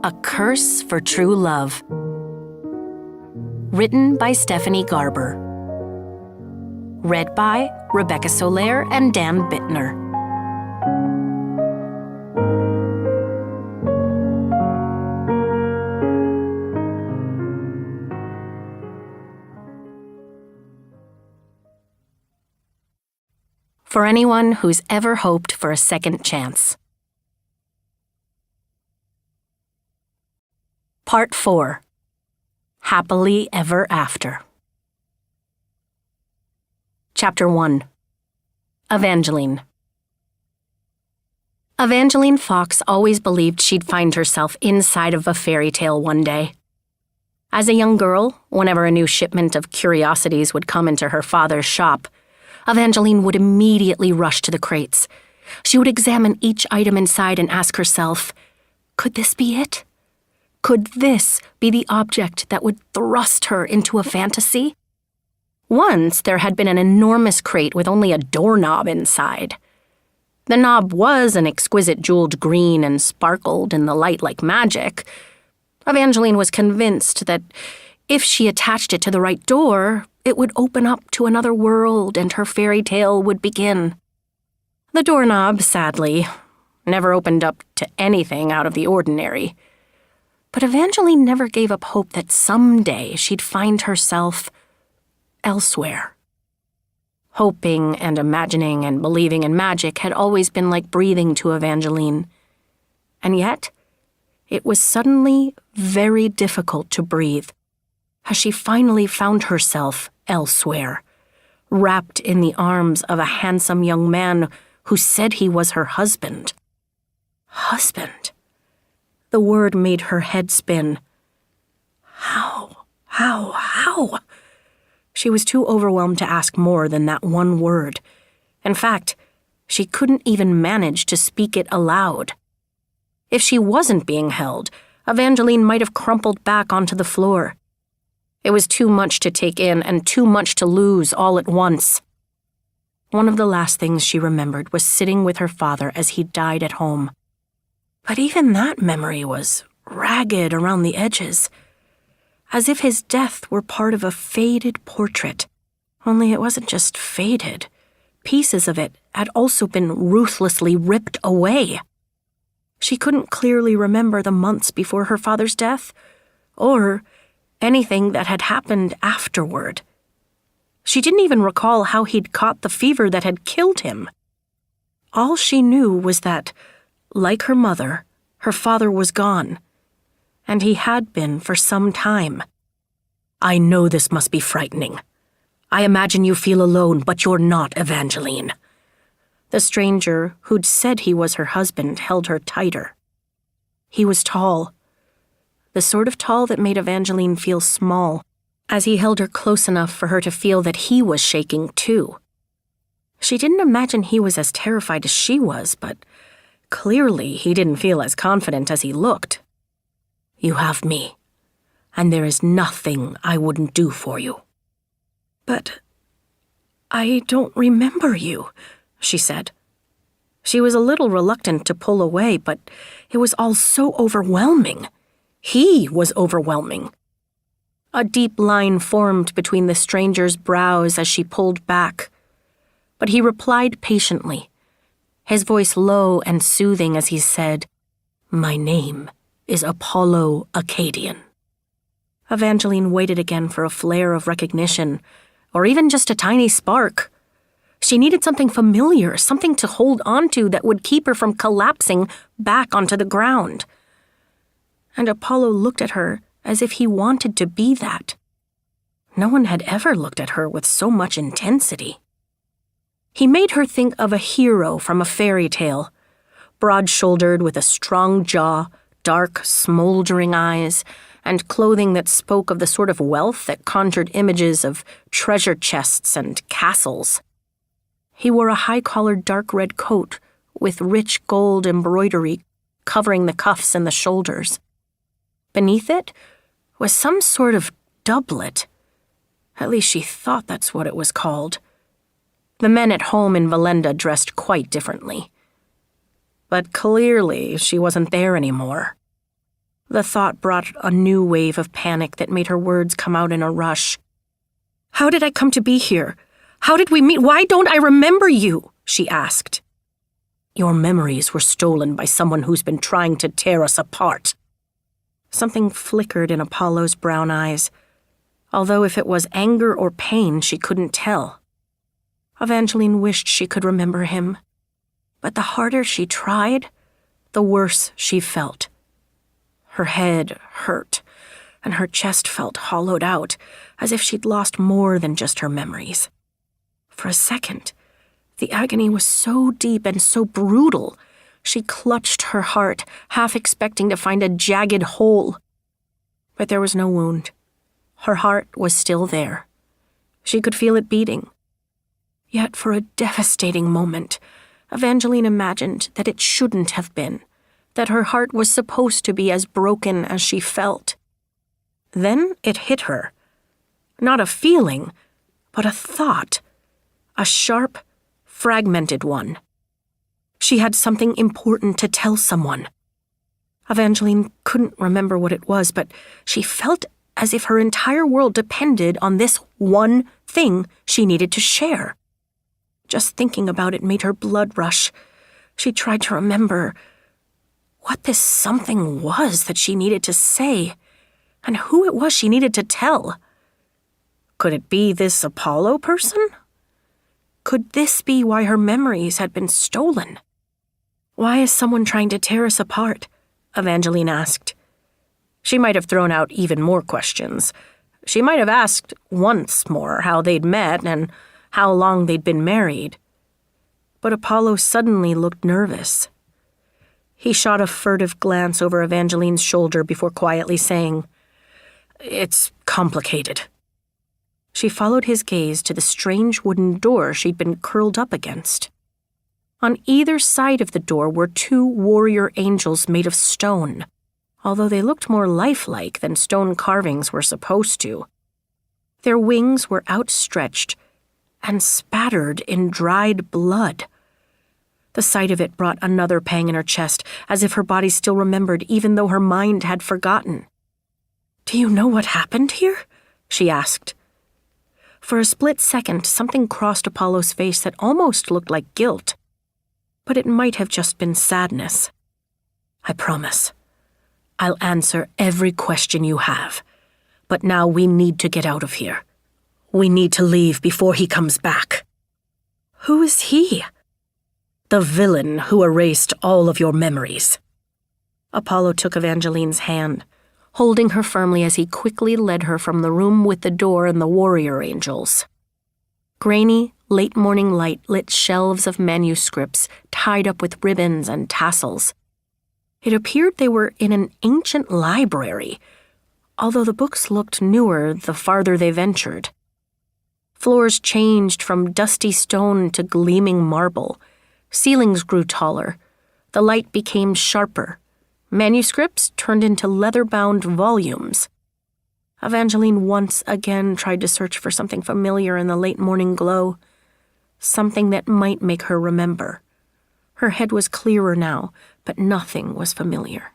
A Curse for True Love. Written by Stephanie Garber. Read by Rebecca Soler and Dan Bittner. For anyone who's ever hoped for a second chance. Part 4. Happily Ever After. Chapter 1. Evangeline. Evangeline Fox always believed she'd find herself inside of a fairy tale one day. As a young girl, whenever a new shipment of curiosities would come into her father's shop, Evangeline would immediately rush to the crates. She would examine each item inside and ask herself, could this be it? Could this be the object that would thrust her into a fantasy? Once there had been an enormous crate with only a doorknob inside. The knob was an exquisite jeweled green and sparkled in the light like magic. Evangeline was convinced that if she attached it to the right door, it would open up to another world and her fairy tale would begin. The doorknob, sadly, never opened up to anything out of the ordinary. But Evangeline never gave up hope that someday she'd find herself elsewhere. Hoping and imagining and believing in magic had always been like breathing to Evangeline. And yet, it was suddenly very difficult to breathe as she finally found herself elsewhere, wrapped in the arms of a handsome young man who said he was her husband. Husband? The word made her head spin. How? She was too overwhelmed to ask more than that one word. In fact, she couldn't even manage to speak it aloud. If she wasn't being held, Evangeline might have crumpled back onto the floor. It was too much to take in and too much to lose all at once. One of the last things she remembered was sitting with her father as he died at home. But even that memory was ragged around the edges, as if his death were part of a faded portrait. Only it wasn't just faded. Pieces of it had also been ruthlessly ripped away. She couldn't clearly remember the months before her father's death, or anything that had happened afterward. She didn't even recall how he'd caught the fever that had killed him. All she knew was that, like her mother, her father was gone, and he had been for some time. I know this must be frightening. I imagine you feel alone, but you're not, Evangeline. The stranger who'd said he was her husband held her tighter. He was tall, the sort of tall that made Evangeline feel small, as he held her close enough for her to feel that he was shaking too. She didn't imagine he was as terrified as she was, but clearly he didn't feel as confident as he looked. You have me, and there is nothing I wouldn't do for you. But I don't remember you, she said. She was a little reluctant to pull away, but it was all so overwhelming. He was overwhelming. A deep line formed between the stranger's brows as she pulled back. But he replied patiently, his voice low and soothing as he said, My name is Apollo Acadian. Evangeline waited again for a flare of recognition, or even just a tiny spark. She needed something familiar, something to hold on to that would keep her from collapsing back onto the ground. And Apollo looked at her as if he wanted to be that. No one had ever looked at her with so much intensity. He made her think of a hero from a fairy tale, broad-shouldered with a strong jaw, dark, smoldering eyes, and clothing that spoke of the sort of wealth that conjured images of treasure chests and castles. He wore a high-collared dark red coat with rich gold embroidery covering the cuffs and the shoulders. Beneath it was some sort of doublet. At least she thought that's what it was called. The men at home in Valenda dressed quite differently. But clearly she wasn't there anymore. The thought brought a new wave of panic that made her words come out in a rush. "How did I come to be here? How did we meet? Why don't I remember you?" she asked. "Your memories were stolen by someone who's been trying to tear us apart." Something flickered in Apollo's brown eyes, although if it was anger or pain, she couldn't tell. Evangeline wished she could remember him, but the harder she tried, the worse she felt. Her head hurt, and her chest felt hollowed out, as if she'd lost more than just her memories. For a second, the agony was so deep and so brutal, she clutched her heart, half expecting to find a jagged hole. But there was no wound. Her heart was still there. She could feel it beating. Yet for a devastating moment, Evangeline imagined that it shouldn't have been, that her heart was supposed to be as broken as she felt. Then it hit her. Not a feeling, but a thought. A sharp, fragmented one. She had something important to tell someone. Evangeline couldn't remember what it was, but she felt as if her entire world depended on this one thing she needed to share. Just thinking about it made her blood rush. She tried to remember what this something was that she needed to say, and who it was she needed to tell. Could it be this Apollo person? Could this be why her memories had been stolen? "Why is someone trying to tear us apart?" Evangeline asked. She might have thrown out even more questions. She might have asked once more how they'd met and how long they'd been married. But Apollo suddenly looked nervous. He shot a furtive glance over Evangeline's shoulder before quietly saying, "It's complicated." She followed his gaze to the strange wooden door she'd been curled up against. On either side of the door were two warrior angels made of stone, although they looked more lifelike than stone carvings were supposed to. Their wings were outstretched and spattered in dried blood. The sight of it brought another pang in her chest, as if her body still remembered even though her mind had forgotten. "Do you know what happened here?" she asked. For a split second, something crossed Apollo's face that almost looked like guilt. But it might have just been sadness. "I promise. I'll answer every question you have. But now we need to get out of here. We need to leave before he comes back." "Who is he?" "The villain who erased all of your memories." Apollo took Evangeline's hand, holding her firmly as he quickly led her from the room with the door and the warrior angels. Grainy, late-morning light lit shelves of manuscripts tied up with ribbons and tassels. It appeared they were in an ancient library, although the books looked newer the farther they ventured. Floors changed from dusty stone to gleaming marble. Ceilings grew taller. The light became sharper. Manuscripts turned into leather-bound volumes. Evangeline once again tried to search for something familiar in the late-morning glow, something that might make her remember. Her head was clearer now, but nothing was familiar.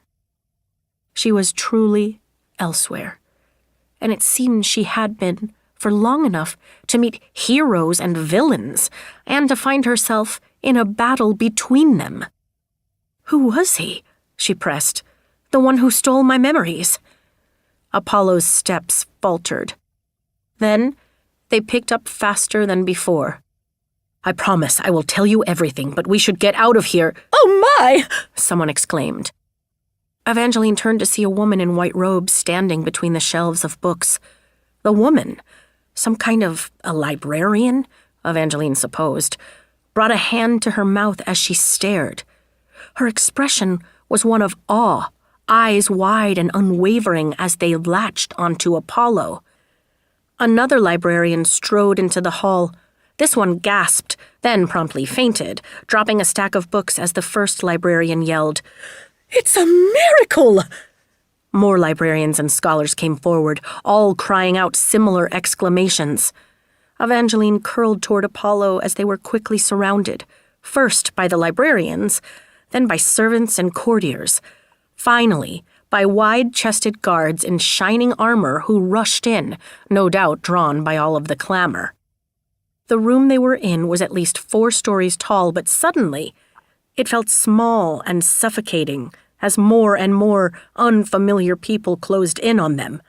She was truly elsewhere, and it seemed she had been for long enough to meet heroes and villains, and to find herself in a battle between them. "Who was he?" she pressed. "The one who stole my memories." Apollo's steps faltered. Then they picked up faster than before. "I promise I will tell you everything, but we should get out of here." "Oh my!" someone exclaimed. Evangeline turned to see a woman in white robes standing between the shelves of books. The woman, some kind of a librarian, Evangeline supposed, brought a hand to her mouth as she stared. Her expression was one of awe, eyes wide and unwavering as they latched onto Apollo. Another librarian strode into the hall. This one gasped, then promptly fainted, dropping a stack of books as the first librarian yelled, "It's a miracle!" More librarians and scholars came forward, all crying out similar exclamations. Evangeline curled toward Apollo as they were quickly surrounded, first by the librarians, then by servants and courtiers. Finally, by wide-chested guards in shining armor who rushed in, no doubt drawn by all of the clamor. The room they were in was at least 4 stories tall, but suddenly, it felt small and suffocating as more and more unfamiliar people closed in on them.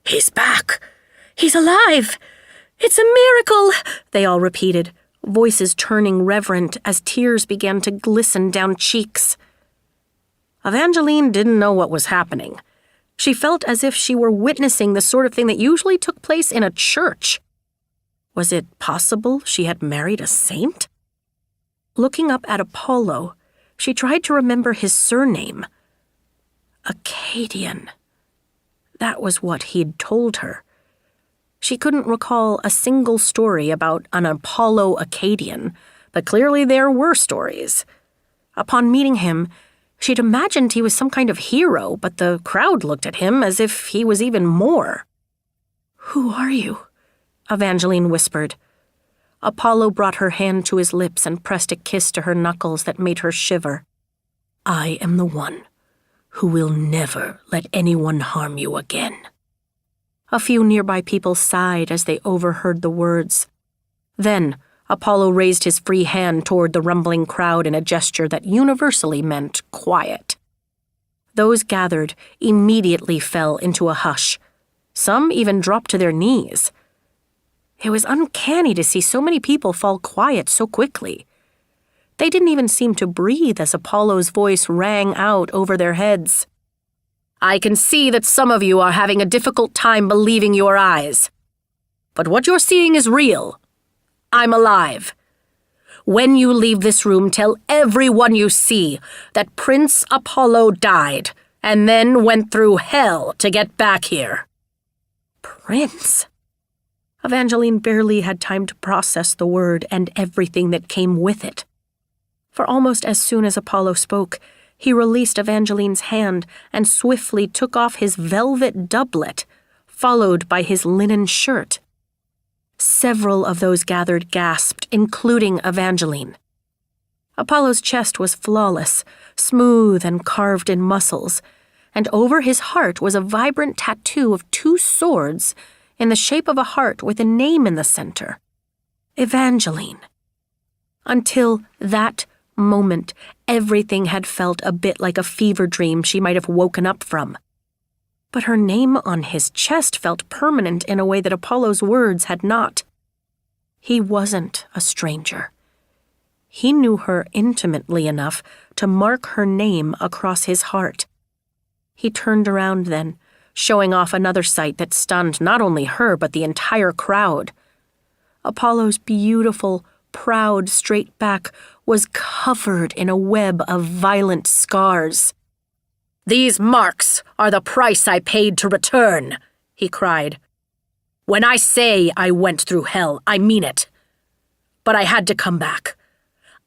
"He's back! He's alive! It's a miracle!" they all repeated, voices turning reverent as tears began to glisten down cheeks. Evangeline didn't know what was happening. She felt as if she were witnessing the sort of thing that usually took place in a church. Was it possible she had married a saint? Looking up at Apollo, she tried to remember his surname. Acadian. That was what he'd told her. She couldn't recall a single story about an Apollo Acadian, but clearly there were stories. Upon meeting him, she'd imagined he was some kind of hero, but the crowd looked at him as if he was even more. "Who are you?" Evangeline whispered. Apollo brought her hand to his lips and pressed a kiss to her knuckles that made her shiver. "I am the one who will never let anyone harm you again." A few nearby people sighed as they overheard the words. Then, Apollo raised his free hand toward the rumbling crowd in a gesture that universally meant quiet. Those gathered immediately fell into a hush. Some even dropped to their knees. It was uncanny to see so many people fall quiet so quickly. They didn't even seem to breathe as Apollo's voice rang out over their heads. "I can see that some of you are having a difficult time believing your eyes. But what you're seeing is real. I'm alive. When you leave this room, tell everyone you see that Prince Apollo died and then went through hell to get back here." Prince? Evangeline barely had time to process the word and everything that came with it. For almost as soon as Apollo spoke, he released Evangeline's hand and swiftly took off his velvet doublet, followed by his linen shirt. Several of those gathered gasped, including Evangeline. Apollo's chest was flawless, smooth and carved in muscles, and over his heart was a vibrant tattoo of 2 swords in the shape of a heart with a name in the center. Evangeline. Until that moment, everything had felt a bit like a fever dream she might have woken up from. But her name on his chest felt permanent in a way that Apollo's words had not. He wasn't a stranger. He knew her intimately enough to mark her name across his heart. He turned around then, showing off another sight that stunned not only her but the entire crowd. Apollo's beautiful, proud, straight back was covered in a web of violent scars. "These marks are the price I paid to return," he cried. "When I say I went through hell, I mean it. But I had to come back.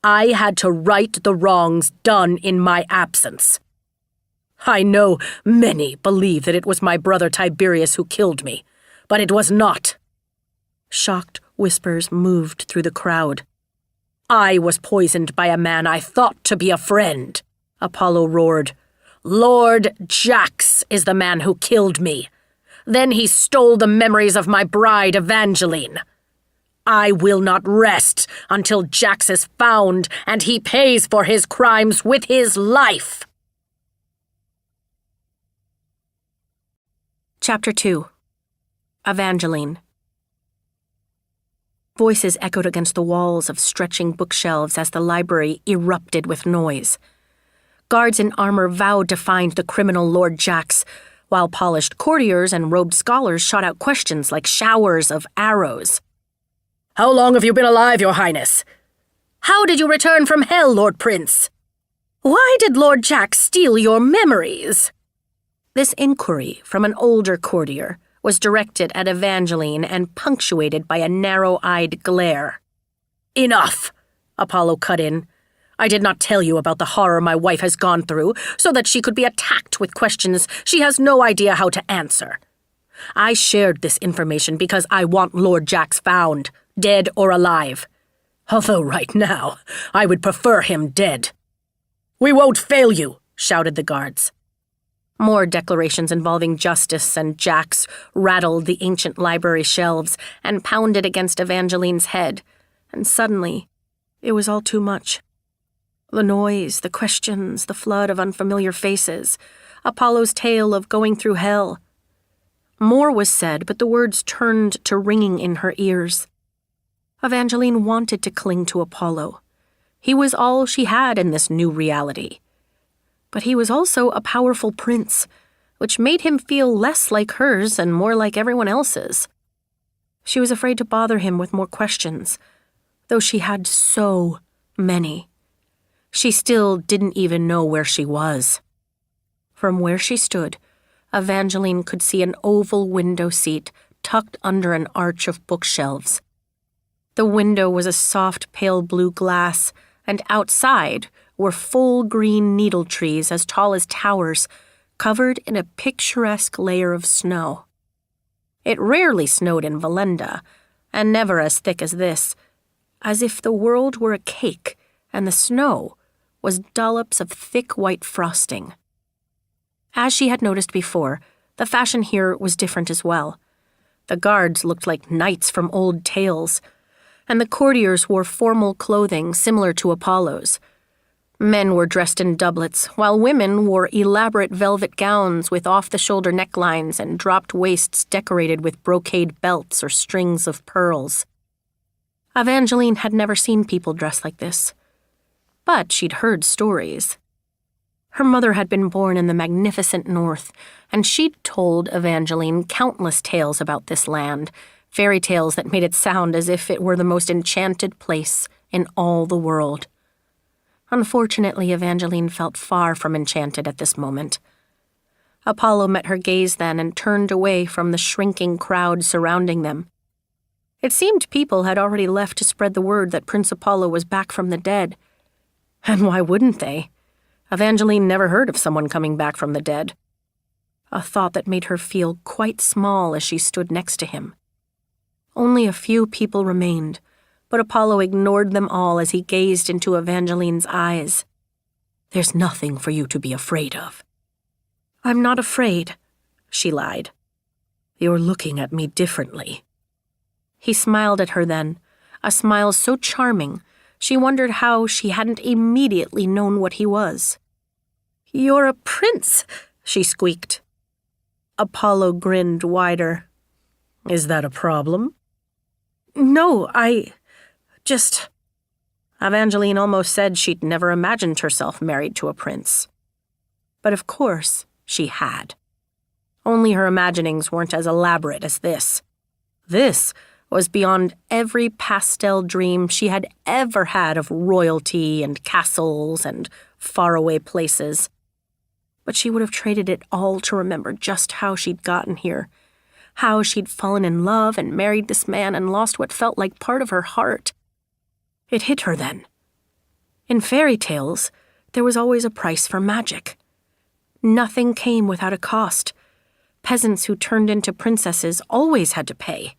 I had to right the wrongs done in my absence. I know many believe that it was my brother Tiberius who killed me, but it was not." Shocked whispers moved through the crowd. "I was poisoned by a man I thought to be a friend," Apollo roared. "Lord Jax is the man who killed me. Then he stole the memories of my bride Evangeline. I will not rest until Jax is found and he pays for his crimes with his life." Chapter 2. Evangeline. Voices echoed against the walls of stretching bookshelves as the library erupted with noise. Guards in armor vowed to find the criminal Lord Jax, while polished courtiers and robed scholars shot out questions like showers of arrows. "How long have you been alive, Your Highness? How did you return from hell, Lord Prince? Why did Lord Jax steal your memories?" This inquiry from an older courtier was directed at Evangeline and punctuated by a narrow-eyed glare. "Enough," Apollo cut in. "I did not tell you about the horror my wife has gone through so that she could be attacked with questions she has no idea how to answer. I shared this information because I want Lord Jax found, dead or alive. Although right now, I would prefer him dead." "We won't fail you," shouted the guards. More declarations involving justice and Jax rattled the ancient library shelves and pounded against Evangeline's head, and suddenly, it was all too much. The noise, the questions, the flood of unfamiliar faces, Apollo's tale of going through hell. More was said, but the words turned to ringing in her ears. Evangeline wanted to cling to Apollo. He was all she had in this new reality. But he was also a powerful prince, which made him feel less like hers and more like everyone else's. She was afraid to bother him with more questions, though she had so many. She still didn't even know where she was. From where she stood, Evangeline could see an oval window seat tucked under an arch of bookshelves. The window was a soft pale blue glass, and outside were full green needle trees as tall as towers, covered in a picturesque layer of snow. It rarely snowed in Valenda, and never as thick as this, as if the world were a cake and the snow was dollops of thick white frosting. As she had noticed before, the fashion here was different as well. The guards looked like knights from old tales, and the courtiers wore formal clothing similar to Apollo's. Men were dressed in doublets, while women wore elaborate velvet gowns with off-the-shoulder necklines and dropped waists decorated with brocade belts or strings of pearls. Evangeline had never seen people dressed like this, but she'd heard stories. Her mother had been born in the magnificent north, and she'd told Evangeline countless tales about this land, fairy tales that made it sound as if it were the most enchanted place in all the world. Unfortunately, Evangeline felt far from enchanted at this moment. Apollo met her gaze then and turned away from the shrinking crowd surrounding them. It seemed people had already left to spread the word that Prince Apollo was back from the dead. And why wouldn't they? Evangeline never heard of someone coming back from the dead. A thought that made her feel quite small as she stood next to him. Only a few people remained, but Apollo ignored them all as he gazed into Evangeline's eyes. "There's nothing for you to be afraid of." "I'm not afraid," she lied. "You're looking at me differently." He smiled at her then, a smile so charming, she wondered how she hadn't immediately known what he was. "You're a prince," she squeaked. Apollo grinned wider. "Is that a problem?" "No, just..." Evangeline almost said she'd never imagined herself married to a prince. But of course, she had. Only her imaginings weren't as elaborate as this. This was beyond every pastel dream she had ever had of royalty and castles and faraway places. But she would have traded it all to remember just how she'd gotten here, how she'd fallen in love and married this man and lost what felt like part of her heart. It hit her then. In fairy tales, there was always a price for magic. Nothing came without a cost. Peasants who turned into princesses always had to pay.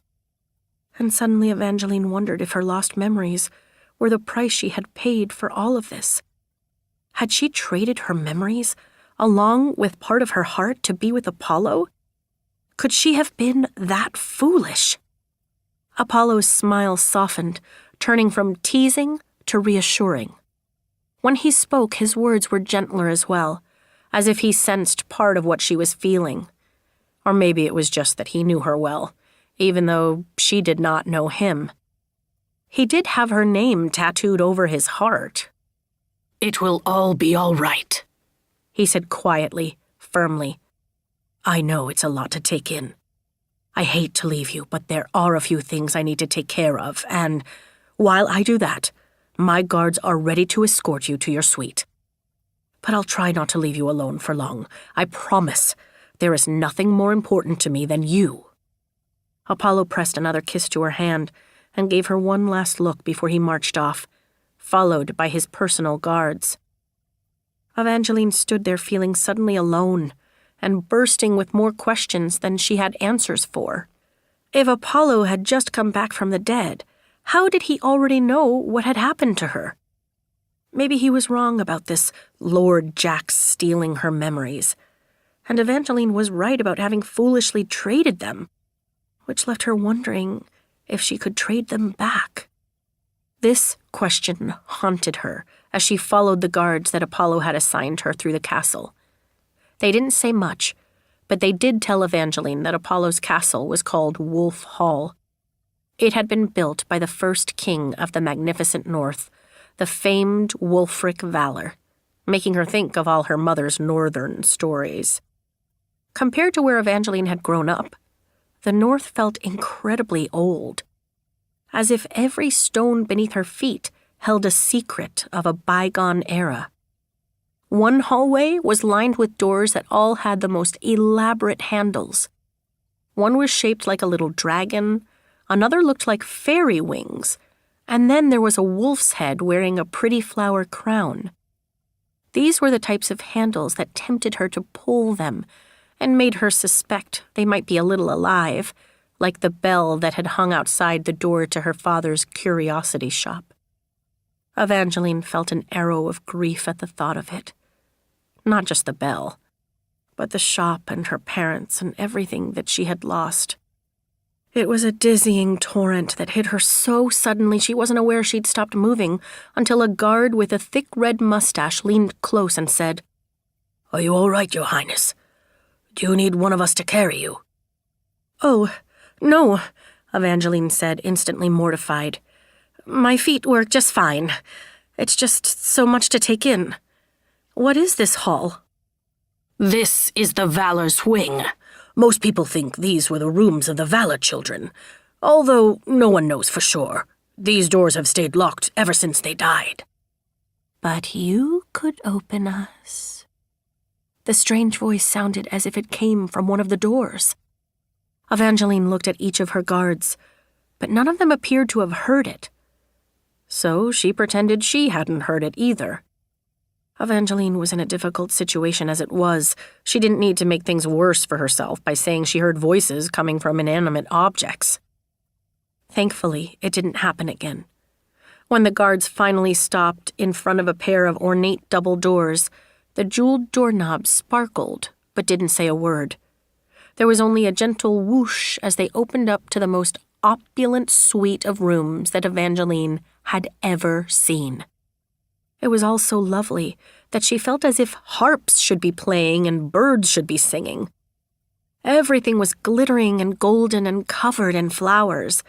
And suddenly Evangeline wondered if her lost memories were the price she had paid for all of this. Had she traded her memories, along with part of her heart, to be with Apollo? Could she have been that foolish? Apollo's smile softened, turning from teasing to reassuring. When he spoke, his words were gentler as well, as if he sensed part of what she was feeling. Or maybe it was just that he knew her well, even though she did not know him. He did have her name tattooed over his heart. "It will all be all right," he said quietly, firmly. "I know it's a lot to take in. I hate to leave you, but there are a few things I need to take care of, and while I do that, my guards are ready to escort you to your suite. But I'll try not to leave you alone for long. I promise. There is nothing more important to me than you." Apollo pressed another kiss to her hand and gave her one last look before he marched off, followed by his personal guards. Evangeline stood there feeling suddenly alone and bursting with more questions than she had answers for. If Apollo had just come back from the dead, how did he already know what had happened to her? Maybe he was wrong about this Lord Jax stealing her memories. and Evangeline was right about having foolishly traded them, which left her wondering if she could trade them back. This question haunted her as she followed the guards that Apollo had assigned her through the castle. They didn't say much, but they did tell Evangeline that Apollo's castle was called Wolf Hall. It had been built by the first king of the magnificent North, the famed Wulfric Valor, making her think of all her mother's northern stories. Compared to where Evangeline had grown up, the North felt incredibly old, as if every stone beneath her feet held a secret of a bygone era. One hallway was lined with doors that all had the most elaborate handles. One was shaped like a little dragon, another looked like fairy wings, and then there was a wolf's head wearing a pretty flower crown. These were the types of handles that tempted her to pull them and made her suspect they might be a little alive, like the bell that had hung outside the door to her father's curiosity shop. Evangeline felt an arrow of grief at the thought of it. Not just the bell, but the shop and her parents and everything that she had lost. It was a dizzying torrent that hit her so suddenly she wasn't aware she'd stopped moving until a guard with a thick red mustache leaned close and said, "Are you all right, Your Highness? Do you need one of us to carry you?" "Oh, no," Evangeline said, instantly mortified. "My feet work just fine. It's just so much to take in. What is this hall?" "This is the Valor's Wing. Most people think these were the rooms of the Valor children, although no one knows for sure. These doors have stayed locked ever since they died." "But you could open us." The strange voice sounded as if it came from one of the doors. Evangeline looked at each of her guards, but none of them appeared to have heard it. So she pretended she hadn't heard it either. Evangeline was in a difficult situation as it was. She didn't need to make things worse for herself by saying she heard voices coming from inanimate objects. Thankfully, it didn't happen again. When the guards finally stopped in front of a pair of ornate double doors, the jeweled doorknob sparkled but didn't say a word. There was only a gentle whoosh as they opened up to the most opulent suite of rooms that Evangeline had ever seen. It was all so lovely that she felt as if harps should be playing and birds should be singing. Everything was glittering and golden and covered in flowers.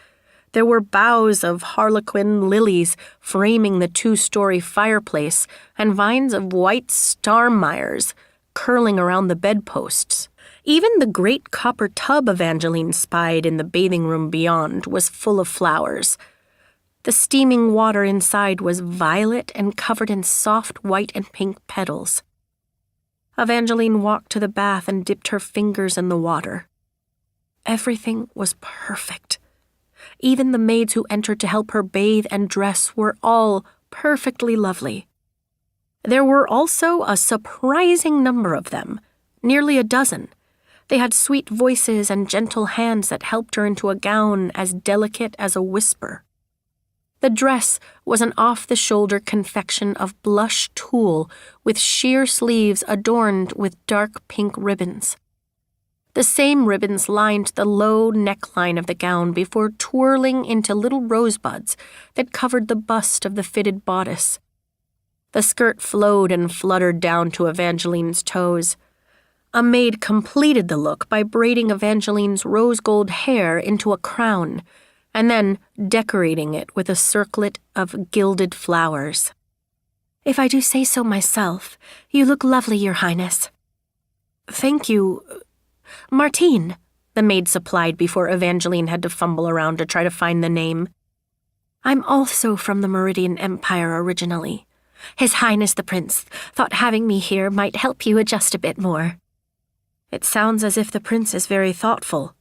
There were boughs of harlequin lilies framing the 2-story fireplace and vines of white starmires curling around the bedposts. Even the great copper tub Evangeline spied in the bathing room beyond was full of flowers. The steaming water inside was violet and covered in soft white and pink petals. Evangeline walked to the bath and dipped her fingers in the water. Everything was perfect. Even the maids who entered to help her bathe and dress were all perfectly lovely. There were also a surprising number of them, nearly a dozen. They had sweet voices and gentle hands that helped her into a gown as delicate as a whisper. The dress was an off-the-shoulder confection of blush tulle with sheer sleeves adorned with dark pink ribbons. The same ribbons lined the low neckline of the gown before twirling into little rosebuds that covered the bust of the fitted bodice. The skirt flowed and fluttered down to Evangeline's toes. A maid completed the look by braiding Evangeline's rose-gold hair into a crown, and then decorating it with a circlet of gilded flowers. "If I do say so myself, you look lovely, Your Highness." "Thank you. Martine," the maid supplied before Evangeline had to fumble around to try to find the name. "I'm also from the Meridian Empire originally. His Highness the Prince thought having me here might help you adjust a bit more." "It sounds as if the prince is very thoughtful."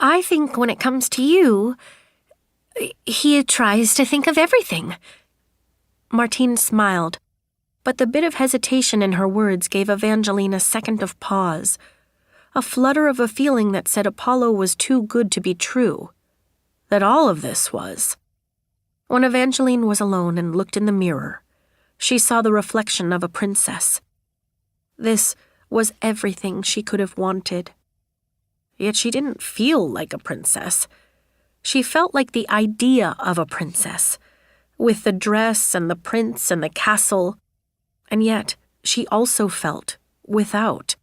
"I think when it comes to you, he tries to think of everything." Martine smiled, but the bit of hesitation in her words gave Evangeline a second of pause, a flutter of a feeling that said Apollo was too good to be true, that all of this was. When Evangeline was alone and looked in the mirror, she saw the reflection of a princess. This was everything she could have wanted. Yet she didn't feel like a princess. She felt like the idea of a princess, with the dress and the prince and the castle, and yet she also felt without.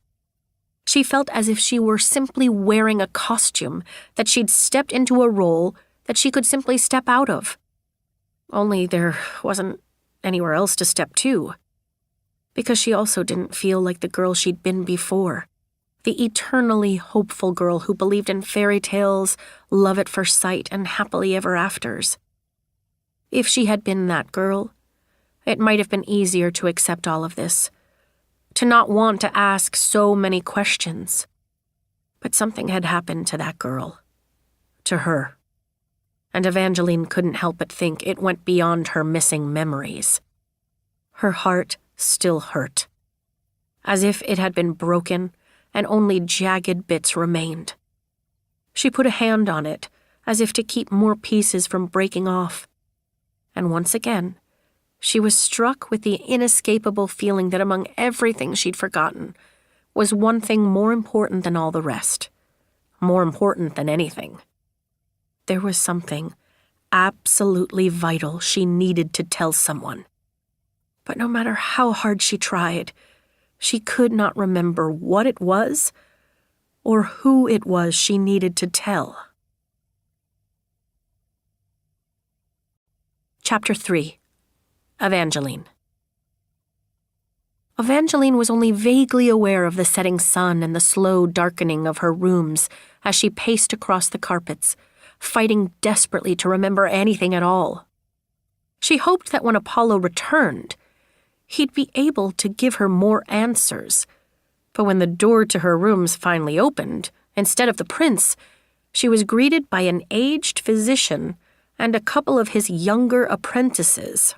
She felt as if she were simply wearing a costume, that she'd stepped into a role that she could simply step out of. Only there wasn't anywhere else to step to. Because she also didn't feel like the girl she'd been before. The eternally hopeful girl who believed in fairy tales, love at first sight, and happily ever afters. If she had been that girl, it might have been easier to accept all of this, to not want to ask so many questions. But something had happened to that girl. To her. And Evangeline couldn't help but think it went beyond her missing memories. Her heart still hurt, as if it had been broken and only jagged bits remained. She put a hand on it, as if to keep more pieces from breaking off. And once again, she was struck with the inescapable feeling that among everything she'd forgotten was one thing more important than all the rest, more important than anything. There was something absolutely vital she needed to tell someone. But no matter how hard she tried, she could not remember what it was or who it was she needed to tell. Chapter 3. Evangeline. Evangeline was only vaguely aware of the setting sun and the slow darkening of her rooms as she paced across the carpets, fighting desperately to remember anything at all. She hoped that when Apollo returned, he'd be able to give her more answers. But when the door to her rooms finally opened, instead of the prince, she was greeted by an aged physician and a couple of his younger apprentices.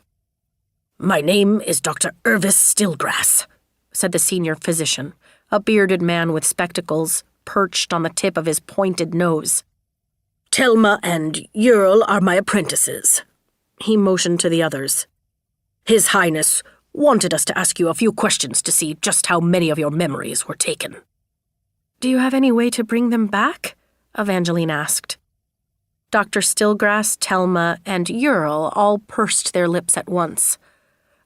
"My name is Dr. Irvis Stillgrass," said the senior physician, a bearded man with spectacles perched on the tip of his pointed nose. "Telma and Ural are my apprentices." He motioned to the others. "His Highness wanted us to ask you a few questions to see just how many of your memories were taken." "Do you have any way to bring them back?" Evangeline asked. Dr. Stillgrass, Telma, and Ural all pursed their lips at once,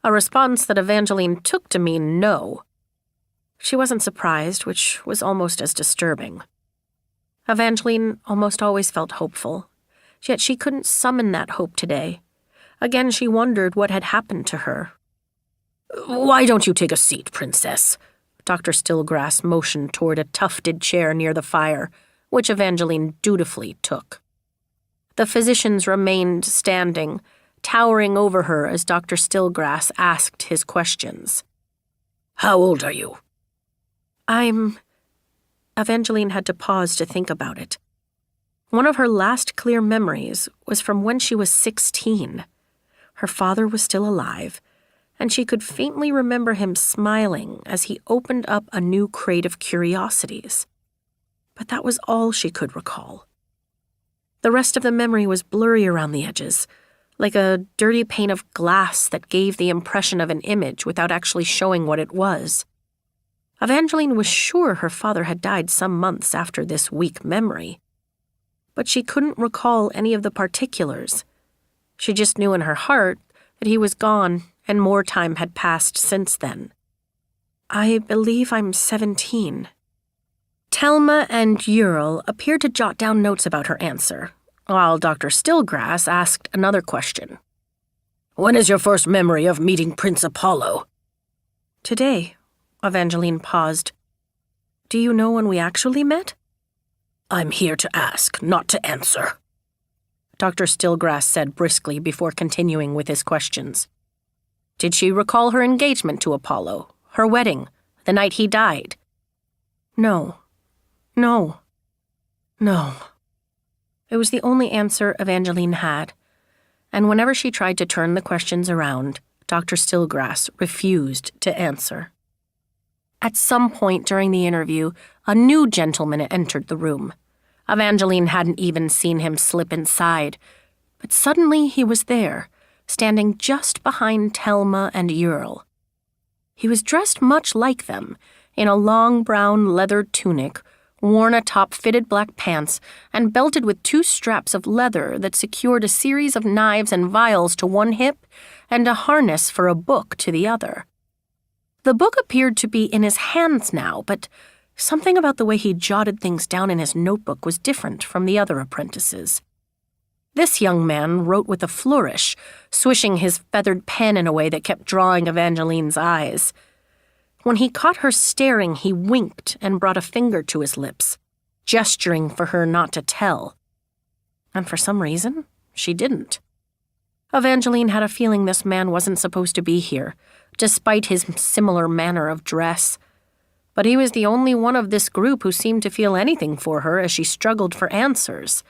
a response that Evangeline took to mean no. She wasn't surprised, which was almost as disturbing. Evangeline almost always felt hopeful, yet she couldn't summon that hope today. Again, she wondered what had happened to her. "Why don't you take a seat, Princess?" Dr. Stillgrass motioned toward a tufted chair near the fire, which Evangeline dutifully took. The physicians remained standing, towering over her as Dr. Stillgrass asked his questions. "How old are you?" Evangeline had to pause to think about it. One of her last clear memories was from when she was 16. Her father was still alive, and she could faintly remember him smiling as he opened up a new crate of curiosities. But that was all she could recall. The rest of the memory was blurry around the edges, like a dirty pane of glass that gave the impression of an image without actually showing what it was. Evangeline was sure her father had died some months after this weak memory, but she couldn't recall any of the particulars. She just knew in her heart that he was gone and more time had passed since then. "I believe I'm 17. Telma and Ural appeared to jot down notes about her answer, while Dr. Stillgrass asked another question. "When is your first memory of meeting Prince Apollo?" "Today." Evangeline paused. "Do you know when we actually met?" "I'm here to ask, not to answer," Dr. Stillgrass said briskly before continuing with his questions. Did she recall her engagement to Apollo, her wedding, the night he died? No. It was the only answer Evangeline had, and whenever she tried to turn the questions around, Dr. Stillgrass refused to answer. At some point during the interview, a new gentleman entered the room. Evangeline hadn't even seen him slip inside, but suddenly he was there, standing just behind Telma and Ural. He was dressed much like them, in a long brown leather tunic, worn atop fitted black pants, and belted with 2 straps of leather that secured a series of knives and vials to one hip and a harness for a book to the other. The book appeared to be in his hands now, but something about the way he jotted things down in his notebook was different from the other apprentices. This young man wrote with a flourish, swishing his feathered pen in a way that kept drawing Evangeline's eyes. When he caught her staring, he winked and brought a finger to his lips, gesturing for her not to tell. And for some reason, she didn't. Evangeline had a feeling this man wasn't supposed to be here, despite his similar manner of dress. But he was the only one of this group who seemed to feel anything for her as she struggled for answers.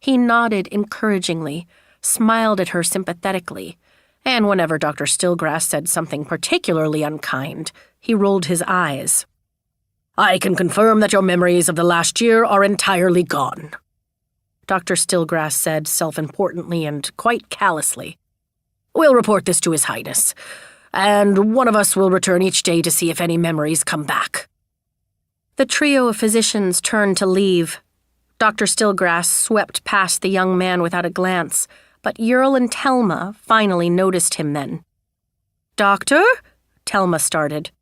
He nodded encouragingly, smiled at her sympathetically, and whenever Dr. Stillgrass said something particularly unkind, he rolled his eyes. "I can confirm that your memories of the last year are entirely gone," Dr. Stillgrass said self-importantly and quite callously. "We'll report this to His Highness, and one of us will return each day to see if any memories come back." The trio of physicians turned to leave. Dr. Stillgrass swept past the young man without a glance, but Earl and Telma finally noticed him then. "Doctor?" Telma started.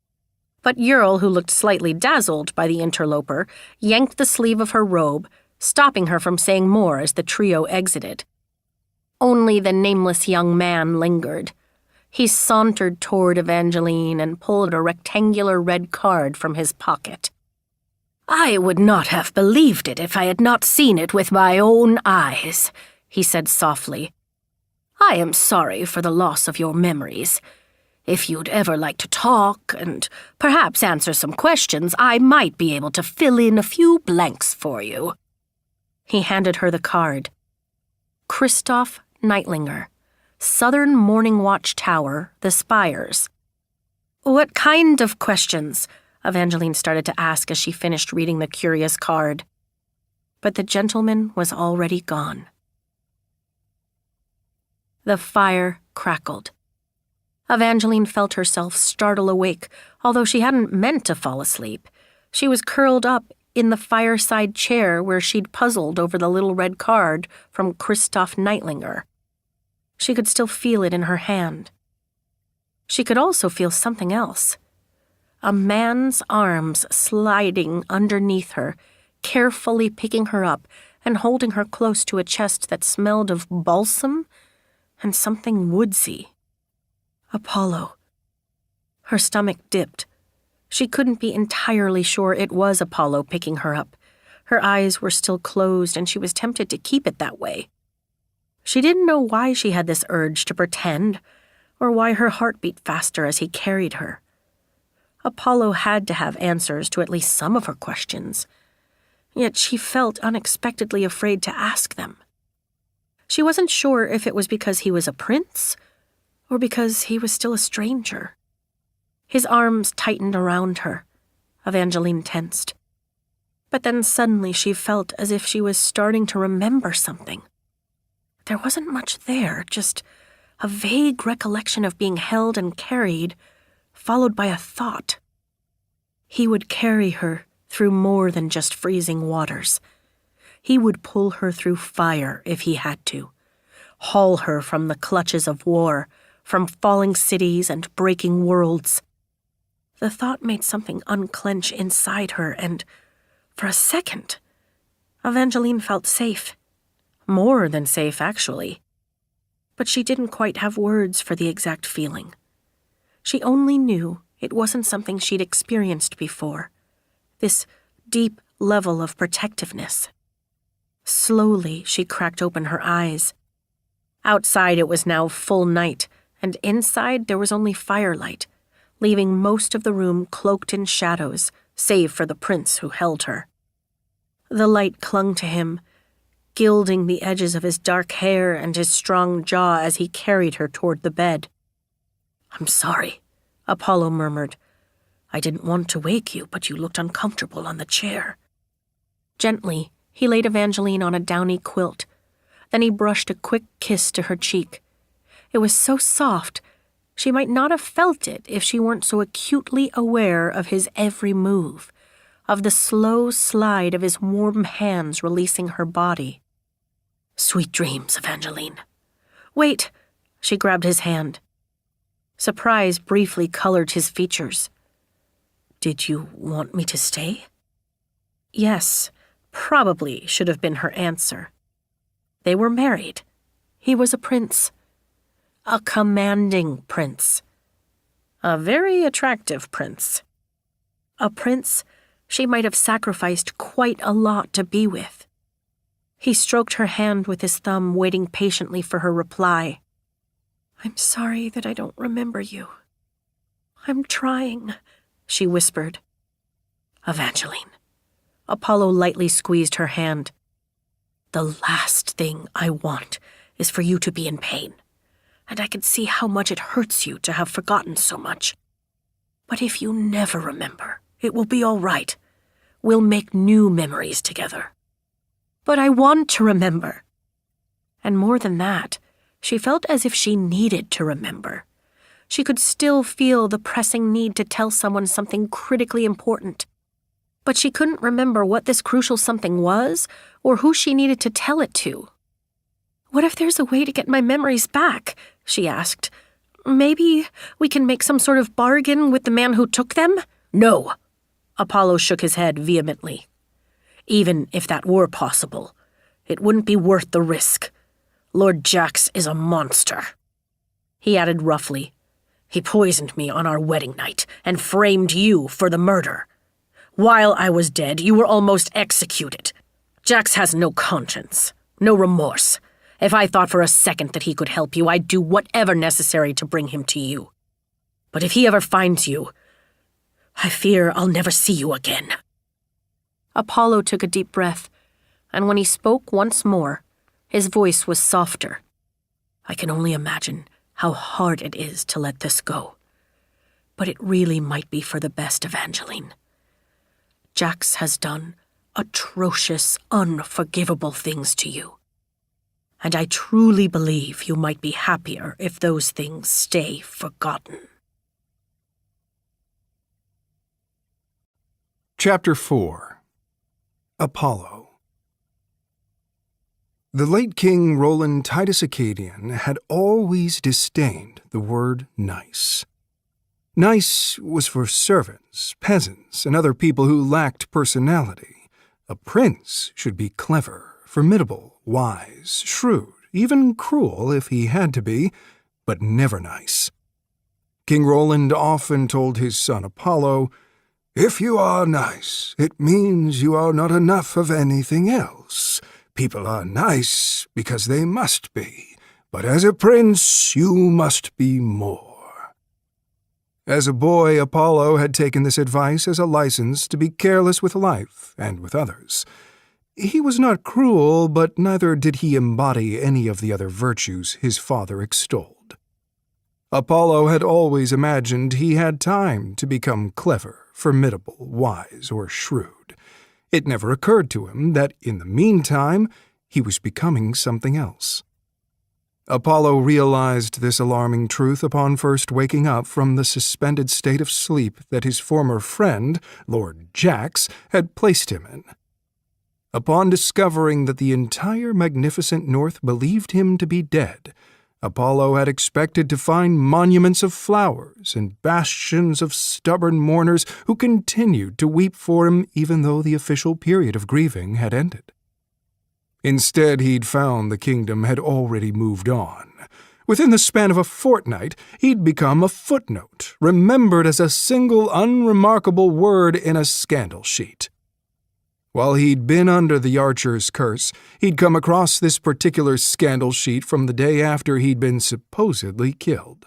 But Earl, who looked slightly dazzled by the interloper, yanked the sleeve of her robe, stopping her from saying more as the trio exited. Only the nameless young man lingered. He sauntered toward Evangeline and pulled a rectangular red card from his pocket. "I would not have believed it if I had not seen it with my own eyes," he said softly. "I am sorry for the loss of your memories. If you'd ever like to talk and perhaps answer some questions, I might be able to fill in a few blanks for you." He handed her the card. Christoph Neitlinger, Southern Morning Watch Tower, The Spires. "What kind of questions?" Evangeline started to ask as she finished reading the curious card. But the gentleman was already gone. The fire crackled. Evangeline felt herself startle awake, although she hadn't meant to fall asleep. She was curled up in the fireside chair where she'd puzzled over the little red card from Christoph Neitlinger. She could still feel it in her hand. She could also feel something else. A man's arms sliding underneath her, carefully picking her up and holding her close to a chest that smelled of balsam and something woodsy. Apollo. Her stomach dipped. She couldn't be entirely sure it was Apollo picking her up. Her eyes were still closed, and she was tempted to keep it that way. She didn't know why she had this urge to pretend, or why her heart beat faster as he carried her. Apollo had to have answers to at least some of her questions, yet she felt unexpectedly afraid to ask them. She wasn't sure if it was because he was a prince, or because he was still a stranger. His arms tightened around her. Evangeline tensed. But then suddenly she felt as if she was starting to remember something. There wasn't much there, just a vague recollection of being held and carried, followed by a thought. He would carry her through more than just freezing waters. He would pull her through fire if he had to, haul her from the clutches of war, from falling cities and breaking worlds. The thought made something unclench inside her, and for a second, Evangeline felt safe. More than safe, actually. But she didn't quite have words for the exact feeling. She only knew it wasn't something she'd experienced before. This deep level of protectiveness. Slowly, she cracked open her eyes. Outside, it was now full night, and inside there was only firelight, leaving most of the room cloaked in shadows, save for the prince who held her. The light clung to him, gilding the edges of his dark hair and his strong jaw as he carried her toward the bed. "I'm sorry," Apollo murmured. "I didn't want to wake you, but you looked uncomfortable on the chair." Gently, he laid Evangeline on a downy quilt. Then he brushed a quick kiss to her cheek. It was so soft, She might not have felt it if she weren't so acutely aware of his every move, of the slow slide of his warm hands releasing her body. Sweet dreams, Evangeline. Wait, she grabbed his hand. Surprise briefly colored his features. Did you want me to stay? Yes, probably should have been her answer. They were married. He was a prince. A commanding prince. A very attractive prince. A prince she might have sacrificed quite a lot to be with. He stroked her hand with his thumb, waiting patiently for her reply. "I'm sorry that I don't remember you. I'm trying," she whispered. Evangeline. Apollo lightly squeezed her hand. The last thing I want is for you to be in pain, and I can see how much it hurts you to have forgotten so much. But if you never remember, it will be all right. We'll make new memories together. But I want to remember. And more than that, she felt as if she needed to remember. She could still feel the pressing need to tell someone something critically important. But she couldn't remember what this crucial something was or who she needed to tell it to. "What if there's a way to get my memories back?" she asked. "Maybe we can make some sort of bargain with the man who took them?" No, Apollo shook his head vehemently. Even if that were possible, it wouldn't be worth the risk. Lord Jax is a monster. He added roughly, "He poisoned me on our wedding night and framed you for the murder. While I was dead, you were almost executed. Jax has no conscience, no remorse. If I thought for a second that he could help you, I'd do whatever necessary to bring him to you. But if he ever finds you, I fear I'll never see you again." Apollo took a deep breath, and when he spoke once more, his voice was softer. "I can only imagine how hard it is to let this go. But it really might be for the best, Evangeline. Jax has done atrocious, unforgivable things to you. And I truly believe you might be happier if those things stay forgotten." Chapter 4. Apollo. The late King Roland Titus Acadian had always disdained the word nice. Nice was for servants, peasants, and other people who lacked personality. A prince should be clever, formidable, wise, shrewd, even cruel if he had to be, but never nice. King Roland often told his son Apollo, "If you are nice, it means you are not enough of anything else. People are nice because they must be, but as a prince you must be more." As a boy, Apollo had taken this advice as a license to be careless with life and with others. He was not cruel, but neither did he embody any of the other virtues his father extolled. Apollo had always imagined he had time to become clever, formidable, wise, or shrewd. It never occurred to him that, in the meantime, he was becoming something else. Apollo realized this alarming truth upon first waking up from the suspended state of sleep that his former friend, Lord Jax, had placed him in. Upon discovering that the entire magnificent North believed him to be dead, Apollo had expected to find monuments of flowers and bastions of stubborn mourners who continued to weep for him even though the official period of grieving had ended. Instead, he'd found the kingdom had already moved on. Within the span of a fortnight, he'd become a footnote, remembered as a single unremarkable word in a scandal sheet. While he'd been under the Archer's curse, he'd come across this particular scandal sheet from the day after he'd been supposedly killed.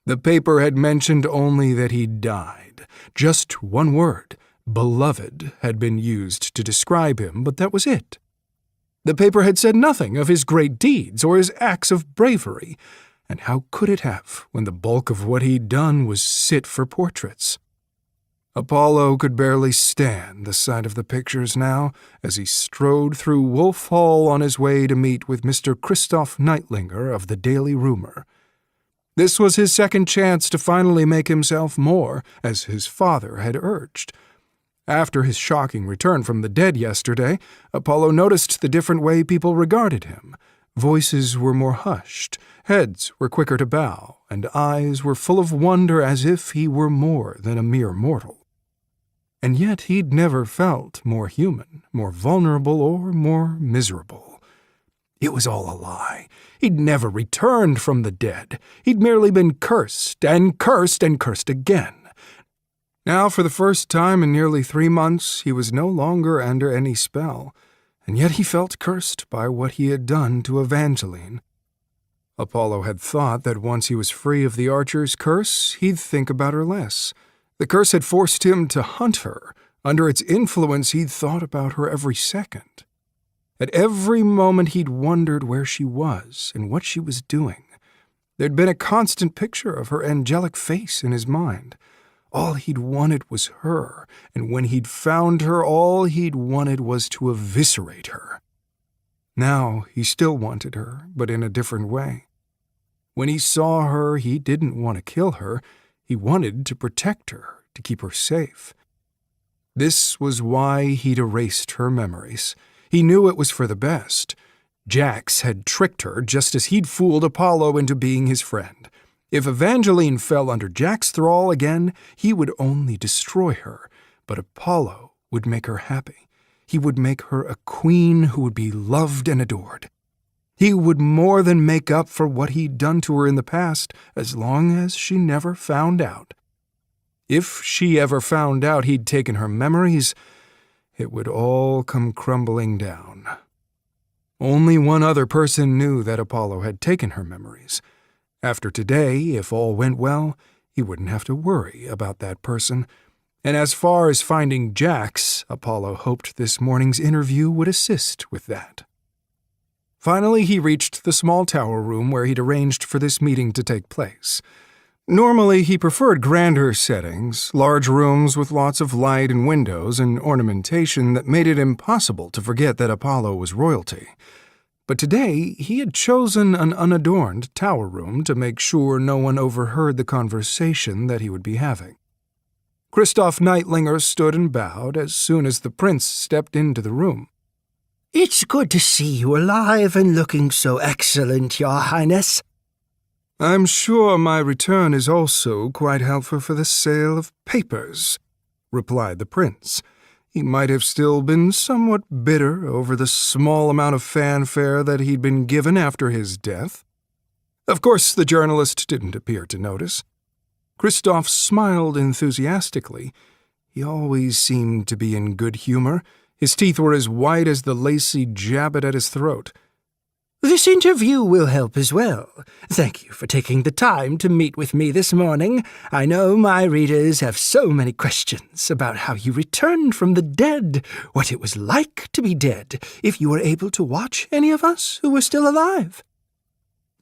The paper had mentioned only that he'd died. Just one word, beloved, had been used to describe him, but that was it. The paper had said nothing of his great deeds or his acts of bravery, and how could it have when the bulk of what he'd done was sit for portraits? Apollo could barely stand the sight of the pictures now as he strode through Wolf Hall on his way to meet with Mr. Christoph Neitlinger of the Daily Rumor. This was his second chance to finally make himself more, as his father had urged. After his shocking return from the dead yesterday, Apollo noticed the different way people regarded him. Voices were more hushed, heads were quicker to bow, and eyes were full of wonder as if he were more than a mere mortal. And yet he'd never felt more human, more vulnerable, or more miserable. It was all a lie. He'd never returned from the dead. He'd merely been cursed, and cursed, and cursed again. Now, for the first time in nearly 3 months, he was no longer under any spell, and yet he felt cursed by what he had done to Evangeline. Apollo had thought that once he was free of the archer's curse, he'd think about her less. The curse had forced him to hunt her. Under its influence, he'd thought about her every second. At every moment, he'd wondered where she was and what she was doing. There'd been a constant picture of her angelic face in his mind. All he'd wanted was her, and when he'd found her, all he'd wanted was to eviscerate her. Now he still wanted her, but in a different way. When he saw her, he didn't want to kill her. He wanted to protect her, to keep her safe. This was why he'd erased her memories. He knew it was for the best. Jax had tricked her just as he'd fooled Apollo into being his friend. If Evangeline fell under Jack's thrall again, he would only destroy her, but Apollo would make her happy. He would make her a queen who would be loved and adored. He would more than make up for what he'd done to her in the past, as long as she never found out. If she ever found out he'd taken her memories, it would all come crumbling down. Only one other person knew that Apollo had taken her memories. After today, if all went well, he wouldn't have to worry about that person. And as far as finding Jax, Apollo hoped this morning's interview would assist with that. Finally, he reached the small tower room where he'd arranged for this meeting to take place. Normally, he preferred grander settings, large rooms with lots of light and windows and ornamentation that made it impossible to forget that Apollo was royalty. But today, he had chosen an unadorned tower room to make sure no one overheard the conversation that he would be having. Christoph Neitlinger stood and bowed as soon as the prince stepped into the room. "It's good to see you alive and looking so excellent, Your Highness." "I'm sure my return is also quite helpful for the sale of papers," replied the prince. He might have still been somewhat bitter over the small amount of fanfare that he'd been given after his death. Of course, the journalist didn't appear to notice. Christoph smiled enthusiastically. He always seemed to be in good humor. His teeth were as white as the lacy jabbet at his throat. "This interview will help as well. Thank you for taking the time to meet with me this morning. I know my readers have so many questions about how you returned from the dead, what it was like to be dead, if you were able to watch any of us who were still alive."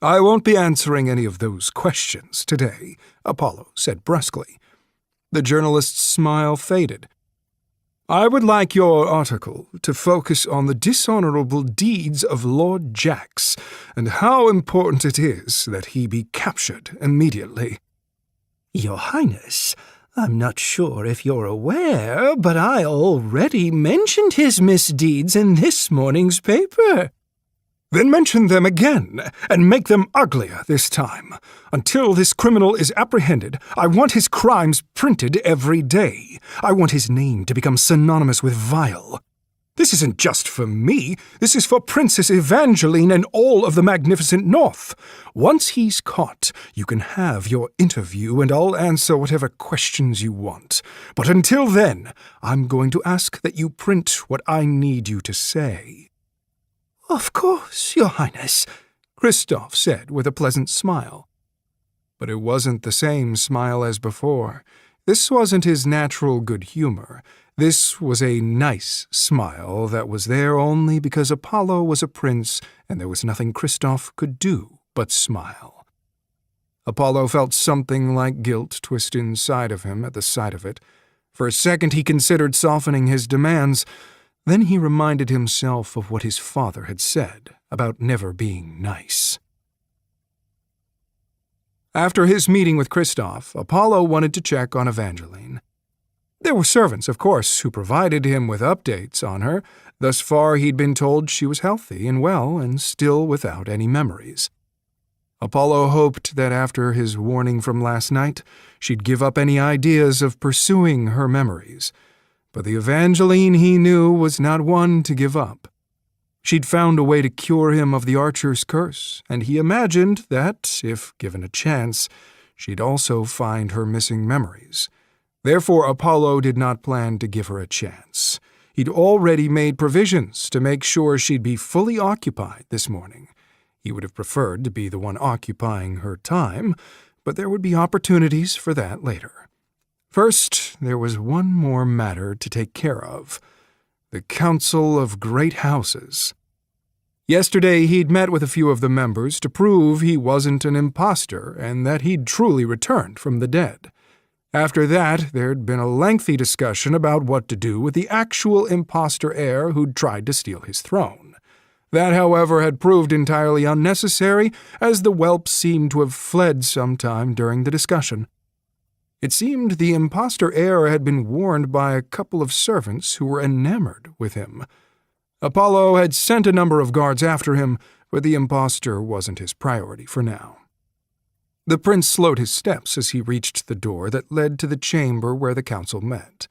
"I won't be answering any of those questions today," Apollo said brusquely. The journalist's smile faded. "I would like your article to focus on the dishonorable deeds of Lord Jax and how important it is that he be captured immediately." "Your Highness, I'm not sure if you're aware, but I already mentioned his misdeeds in this morning's paper." "Then mention them again, and make them uglier this time. Until this criminal is apprehended, I want his crimes printed every day. I want his name to become synonymous with vile. This isn't just for me. This is for Princess Evangeline and all of the magnificent North. Once he's caught, you can have your interview and I'll answer whatever questions you want. But until then, I'm going to ask that you print what I need you to say." "Of course, Your Highness," Christoph said with a pleasant smile. But it wasn't the same smile as before. This wasn't his natural good humor. This was a nice smile that was there only because Apollo was a prince and there was nothing Christoph could do but smile. Apollo felt something like guilt twist inside of him at the sight of it. For a second he considered softening his demands. Then he reminded himself of what his father had said about never being nice. After his meeting with Kristoff, Apollo wanted to check on Evangeline. There were servants, of course, who provided him with updates on her. Thus far, he'd been told she was healthy and well and still without any memories. Apollo hoped that after his warning from last night, she'd give up any ideas of pursuing her memories. But the Evangeline he knew was not one to give up. She'd found a way to cure him of the Archer's curse, and he imagined that, if given a chance, she'd also find her missing memories. Therefore, Apollo did not plan to give her a chance. He'd already made provisions to make sure she'd be fully occupied this morning. He would have preferred to be the one occupying her time, but there would be opportunities for that later. First, there was one more matter to take care of: the Council of Great Houses. Yesterday, he'd met with a few of the members to prove he wasn't an imposter and that he'd truly returned from the dead. After that, there'd been a lengthy discussion about what to do with the actual imposter heir who'd tried to steal his throne. That, however, had proved entirely unnecessary, as the whelp seemed to have fled sometime during the discussion. It seemed the imposter heir had been warned by a couple of servants who were enamored with him. Apollo had sent a number of guards after him, but the imposter wasn't his priority for now. The prince slowed his steps as he reached the door that led to the chamber where the council met.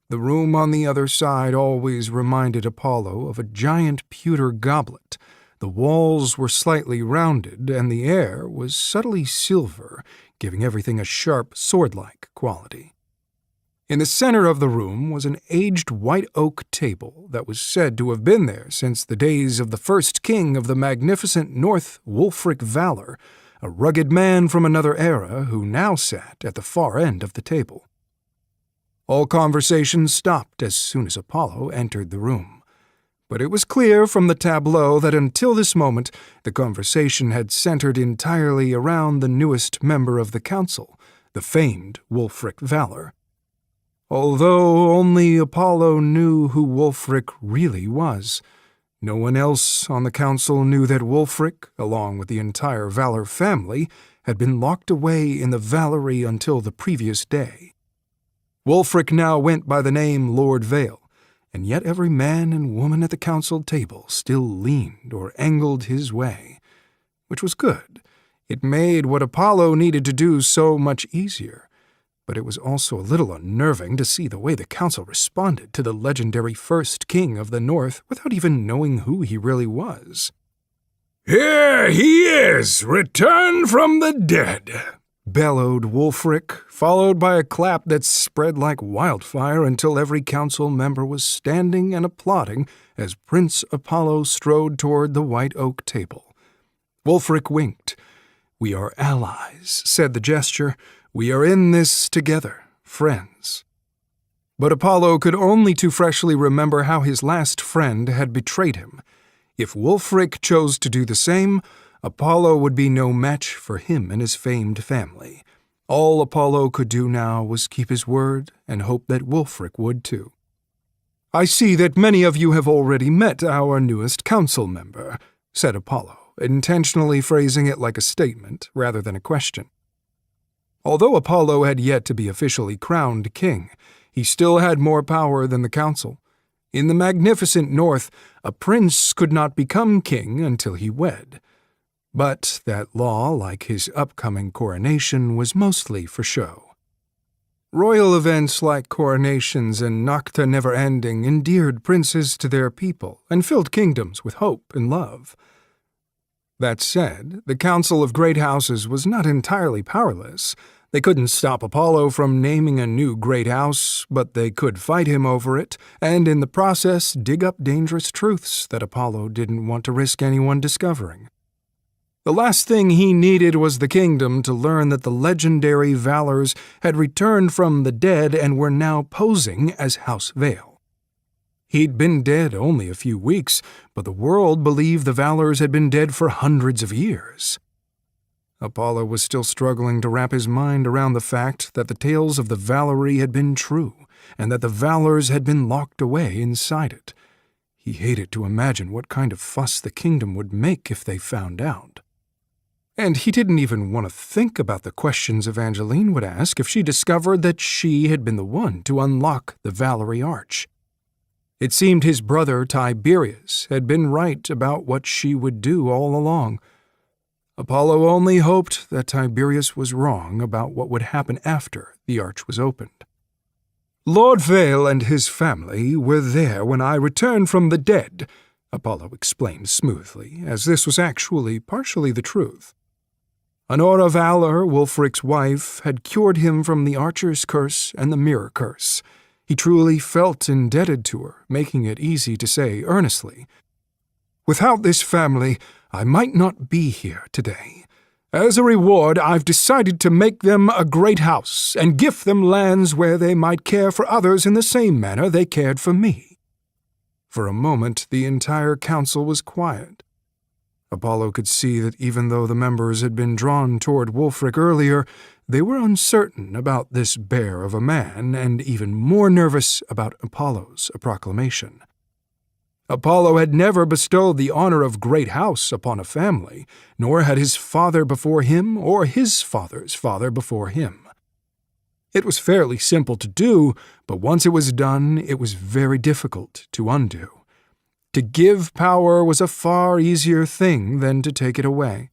The room on the other side always reminded Apollo of a giant pewter goblet. The walls were slightly rounded, and the air was subtly silver, giving everything a sharp, sword-like quality. In the center of the room was an aged white oak table that was said to have been there since the days of the first king of the magnificent North, Wulfric Valor, a rugged man from another era who now sat at the far end of the table. All conversation stopped as soon as Apollo entered the room. But it was clear from the tableau that until this moment the conversation had centered entirely around the newest member of the council, the famed Wulfric Valor. Although only Apollo knew who Wulfric really was, no one else on the council knew that Wulfric, along with the entire Valor family, had been locked away in the Valerie until the previous day. Wulfric now went by the name Lord Vale, and yet every man and woman at the council table still leaned or angled his way, which was good. It made what Apollo needed to do so much easier. But it was also a little unnerving to see the way the council responded to the legendary first king of the North without even knowing who he really was. "Here he is, returned from the dead," bellowed Wulfric, followed by a clap that spread like wildfire until every council member was standing and applauding as Prince Apollo strode toward the white oak table. Wulfric winked. "We are allies," said the gesture. "We are in this together, friends." But Apollo could only too freshly remember how his last friend had betrayed him. If Wulfric chose to do the same, Apollo would be no match for him and his famed family. All Apollo could do now was keep his word and hope that Wulfric would too. "I see that many of you have already met our newest council member," said Apollo, intentionally phrasing it like a statement rather than a question. Although Apollo had yet to be officially crowned king, he still had more power than the council. In the magnificent North, a prince could not become king until he wed. But that law, like his upcoming coronation, was mostly for show. Royal events like coronations and Nocta never-ending endeared princes to their people and filled kingdoms with hope and love. That said, the Council of Great Houses was not entirely powerless. They couldn't stop Apollo from naming a new great house, but they could fight him over it, and in the process dig up dangerous truths that Apollo didn't want to risk anyone discovering. The last thing he needed was the kingdom to learn that the legendary Valors had returned from the dead and were now posing as House Vale. He'd been dead only a few weeks, but the world believed the Valors had been dead for hundreds of years. Apollo was still struggling to wrap his mind around the fact that the tales of the Valerie had been true, and that the Valors had been locked away inside it. He hated to imagine what kind of fuss the kingdom would make if they found out. And he didn't even want to think about the questions Evangeline would ask if she discovered that she had been the one to unlock the Valerie Arch. It seemed his brother Tiberius had been right about what she would do all along. Apollo only hoped that Tiberius was wrong about what would happen after the arch was opened. "Lord Vale and his family were there when I returned from the dead," Apollo explained smoothly, as this was actually partially the truth. Honora Valor, Wulfric's wife, had cured him from the Archer's curse and the Mirror curse. He truly felt indebted to her, making it easy to say earnestly, "Without this family, I might not be here today. As a reward, I've decided to make them a great house and gift them lands where they might care for others in the same manner they cared for me." For a moment, the entire council was quiet. Apollo could see that even though the members had been drawn toward Wulfric earlier, they were uncertain about this bear of a man and even more nervous about Apollo's proclamation. Apollo had never bestowed the honor of great house upon a family, nor had his father before him or his father's father before him. It was fairly simple to do, but once it was done, it was very difficult to undo. To give power was a far easier thing than to take it away.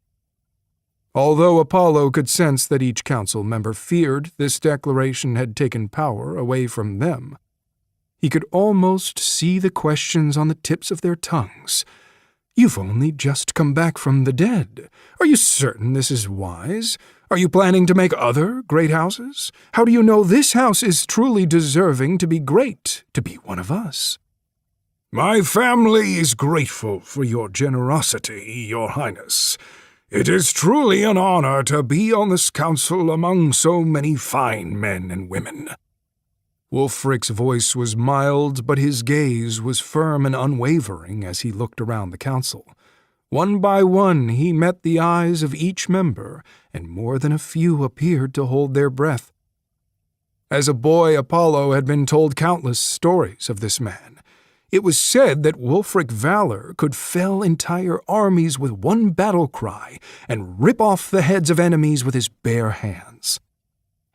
Although Apollo could sense that each council member feared this declaration had taken power away from them, he could almost see the questions on the tips of their tongues. "You've only just come back from the dead. Are you certain this is wise? Are you planning to make other great houses? How do you know this house is truly deserving to be great, to be one of us?" "My family is grateful for your generosity, Your Highness. It is truly an honor to be on this council among so many fine men and women." Wulfric's voice was mild, but his gaze was firm and unwavering as he looked around the council. One by one he met the eyes of each member, and more than a few appeared to hold their breath. As a boy, Apollo had been told countless stories of this man. It was said that Wulfric Valor could fell entire armies with one battle cry and rip off the heads of enemies with his bare hands.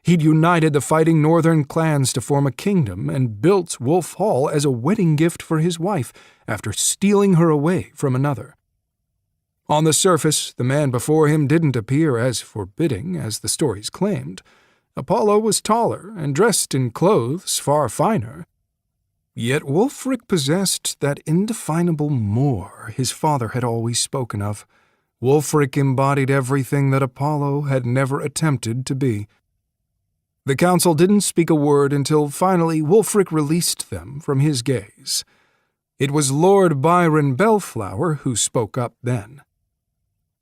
He'd united the fighting northern clans to form a kingdom and built Wolf Hall as a wedding gift for his wife after stealing her away from another. On the surface, the man before him didn't appear as forbidding as the stories claimed. Apollo was taller and dressed in clothes far finer. Yet Wulfric possessed that indefinable more his father had always spoken of. Wulfric embodied everything that Apollo had never attempted to be. The council didn't speak a word until finally Wulfric released them from his gaze. It was Lord Byron Bellflower who spoke up then.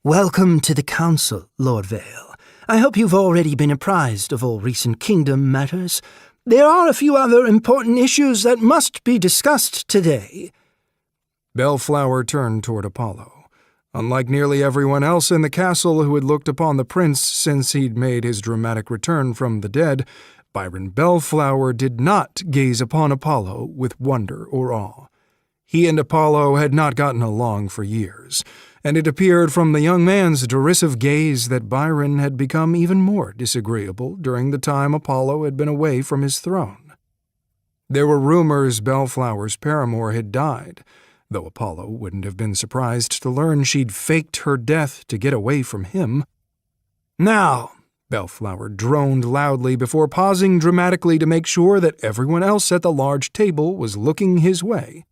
"Welcome to the council, Lord Vale. I hope you've already been apprised of all recent kingdom matters. There are a few other important issues that must be discussed today." Bellflower turned toward Apollo. Unlike nearly everyone else in the castle who had looked upon the prince since he'd made his dramatic return from the dead, Byron Bellflower did not gaze upon Apollo with wonder or awe. He and Apollo had not gotten along for years, and it appeared from the young man's derisive gaze that Byron had become even more disagreeable during the time Apollo had been away from his throne. There were rumors Bellflower's paramour had died, though Apollo wouldn't have been surprised to learn she'd faked her death to get away from him. "Now," Bellflower droned loudly before pausing dramatically to make sure that everyone else at the large table was looking his way.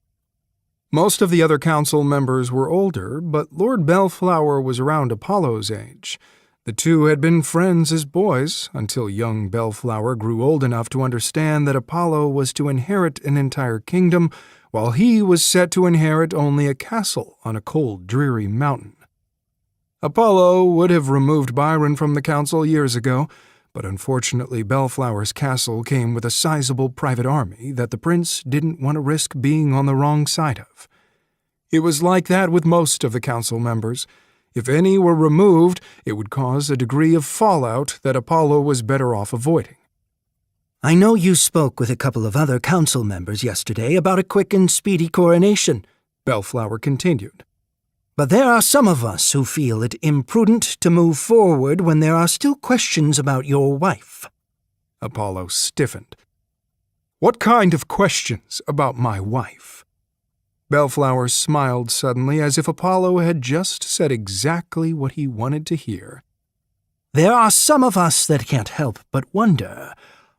Most of the other council members were older, but Lord Bellflower was around Apollo's age. The two had been friends as boys until young Bellflower grew old enough to understand that Apollo was to inherit an entire kingdom, while he was set to inherit only a castle on a cold, dreary mountain. Apollo would have removed Byron from the council years ago, but unfortunately Bellflower's castle came with a sizable private army that the prince didn't want to risk being on the wrong side of. It was like that with most of the council members. If any were removed, it would cause a degree of fallout that Apollo was better off avoiding. "I know you spoke with a couple of other council members yesterday about a quick and speedy coronation," Bellflower continued. But there are some of us who feel it imprudent to move forward when there are still questions about your wife." Apollo stiffened. "What kind of questions about my wife?" Bellflower smiled suddenly, as if Apollo had just said exactly what he wanted to hear. "There are some of us that can't help but wonder,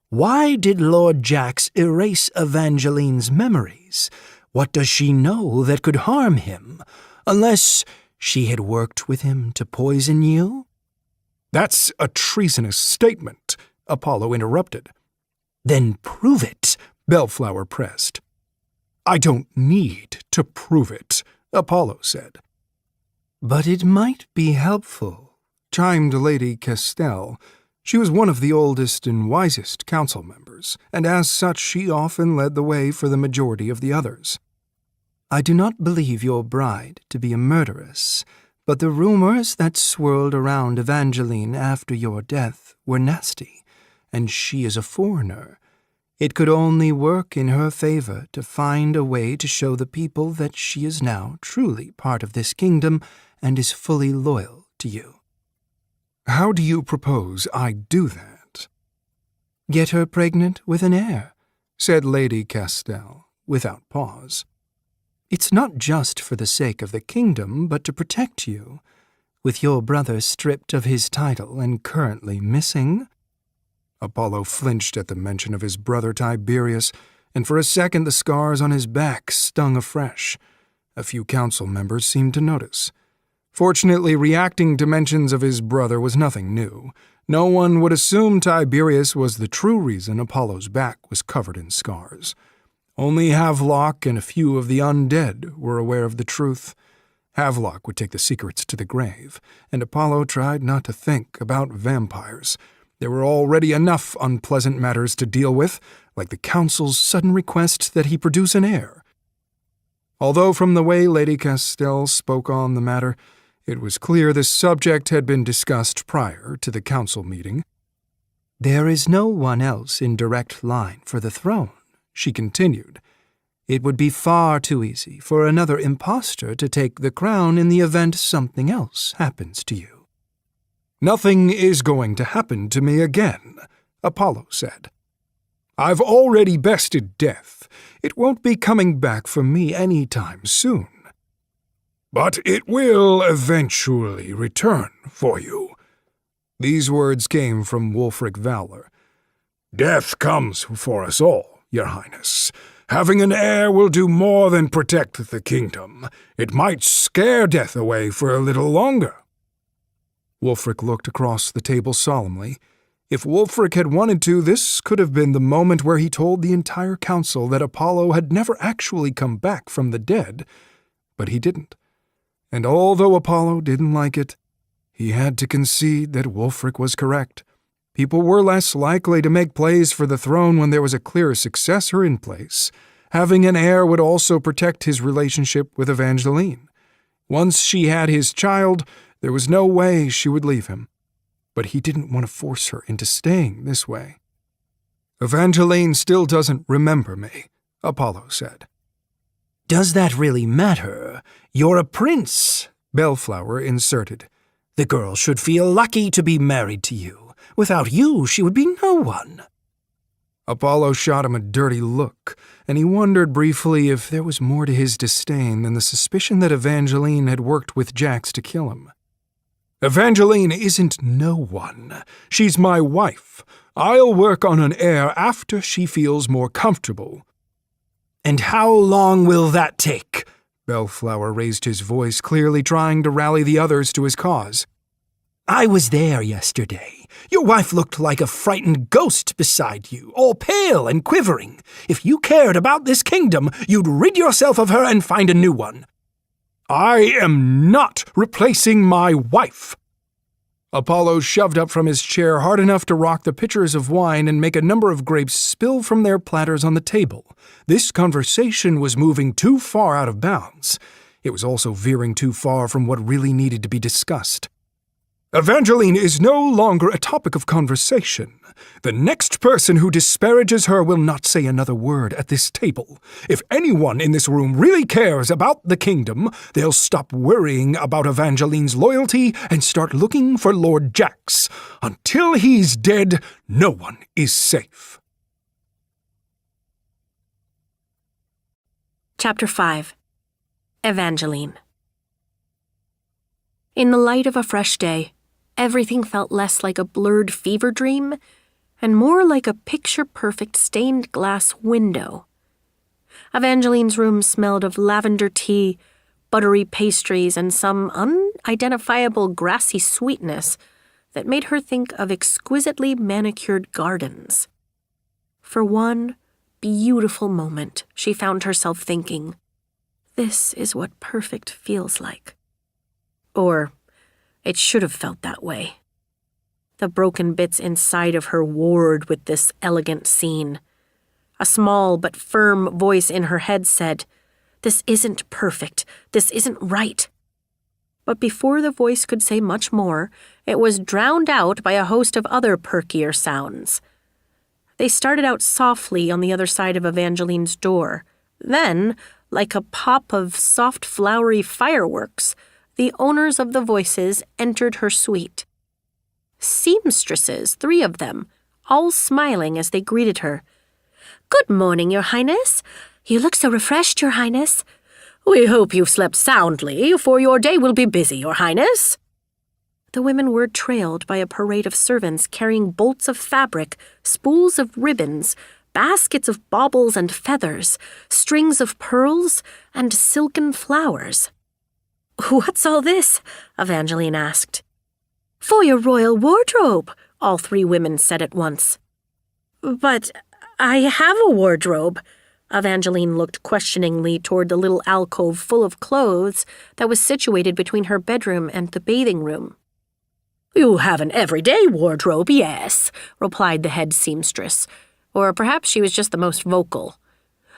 why did Lord Jax erase Evangeline's memories? What does she know that could harm him? Unless she had worked with him to poison you?" "That's a treasonous statement," Apollo interrupted. "Then prove it," Bellflower pressed. "I don't need to prove it," Apollo said. "But it might be helpful," chimed Lady Castell. She was one of the oldest and wisest council members, and as such she often led the way for the majority of the others. "I do not believe your bride to be a murderess, but the rumors that swirled around Evangeline after your death were nasty, and she is a foreigner. It could only work in her favor to find a way to show the people that she is now truly part of this kingdom and is fully loyal to you." "How do you propose I do that?" "Get her pregnant with an heir," said Lady Castell, without pause. "It's not just for the sake of the kingdom, but to protect you. With your brother stripped of his title and currently missing—" Apollo flinched at the mention of his brother Tiberius, and for a second the scars on his back stung afresh. A few council members seemed to notice. Fortunately, reacting to mentions of his brother was nothing new. No one would assume Tiberius was the true reason Apollo's back was covered in scars. Only Havelock and a few of the undead were aware of the truth. Havelock would take the secrets to the grave, and Apollo tried not to think about vampires. There were already enough unpleasant matters to deal with, like the council's sudden request that he produce an heir. Although from the way Lady Castell spoke on the matter, it was clear this subject had been discussed prior to the council meeting. "There is no one else in direct line for the throne," she continued. "It would be far too easy for another impostor to take the crown in the event something else happens to you." "Nothing is going to happen to me again," Apollo said. "I've already bested death. It won't be coming back for me any time soon. But it will eventually return for you." These words came from Wulfric Valor. "Death comes for us all, Your Highness. Having an heir will do more than protect the kingdom. It might scare death away for a little longer." Wulfric looked across the table solemnly. If Wulfric had wanted to, this could have been the moment where he told the entire council that Apollo had never actually come back from the dead. But he didn't. And although Apollo didn't like it, he had to concede that Wulfric was correct. People were less likely to make plays for the throne when there was a clear successor in place. Having an heir would also protect his relationship with Evangeline. Once she had his child, there was no way she would leave him. But he didn't want to force her into staying this way. "Evangeline still doesn't remember me," Apollo said. "Does that really matter? You're a prince," Bellflower inserted. "The girl should feel lucky to be married to you. Without you, she would be no one." Apollo shot him a dirty look, and he wondered briefly if there was more to his disdain than the suspicion that Evangeline had worked with Jax to kill him. "Evangeline isn't no one. She's my wife. I'll work on an heir after she feels more comfortable." "And how long will that take?" Bellflower raised his voice, clearly trying to rally the others to his cause. "I was there yesterday. Your wife looked like a frightened ghost beside you, all pale and quivering. If you cared about this kingdom, you'd rid yourself of her and find a new one." "I am not replacing my wife." Apollo shoved up from his chair hard enough to rock the pitchers of wine and make a number of grapes spill from their platters on the table. This conversation was moving too far out of bounds. It was also veering too far from what really needed to be discussed. Evangeline is no longer a topic of conversation. The next person who disparages her will not say another word at this table. If anyone in this room really cares about the kingdom, they'll stop worrying about Evangeline's loyalty and start looking for Lord Jax. Until he's dead, no one is safe. Chapter 5. Evangeline. In the light of a fresh day, everything felt less like a blurred fever dream and more like a picture-perfect stained glass window. Evangeline's room smelled of lavender tea, buttery pastries, and some unidentifiable grassy sweetness that made her think of exquisitely manicured gardens. For one beautiful moment, she found herself thinking, "This is what perfect feels like." Or, it should have felt that way. The broken bits inside of her warred with this elegant scene. A small but firm voice in her head said, "This isn't perfect. This isn't right." But before the voice could say much more, it was drowned out by a host of other perkier sounds. They started out softly on the other side of Evangeline's door. Then, like a pop of soft flowery fireworks, the owners of the voices entered her suite. Seamstresses, 3 of them, all smiling as they greeted her. "Good morning, Your Highness. You look so refreshed, Your Highness." "We hope you've slept soundly, for your day will be busy, Your Highness." The women were trailed by a parade of servants carrying bolts of fabric, spools of ribbons, baskets of baubles and feathers, strings of pearls, and silken flowers. "What's all this?" Evangeline asked. "For your royal wardrobe," all 3 women said at once. "But I have a wardrobe." Evangeline looked questioningly toward the little alcove full of clothes that was situated between her bedroom and the bathing room. "You have an everyday wardrobe, yes," replied the head seamstress, or perhaps she was just the most vocal.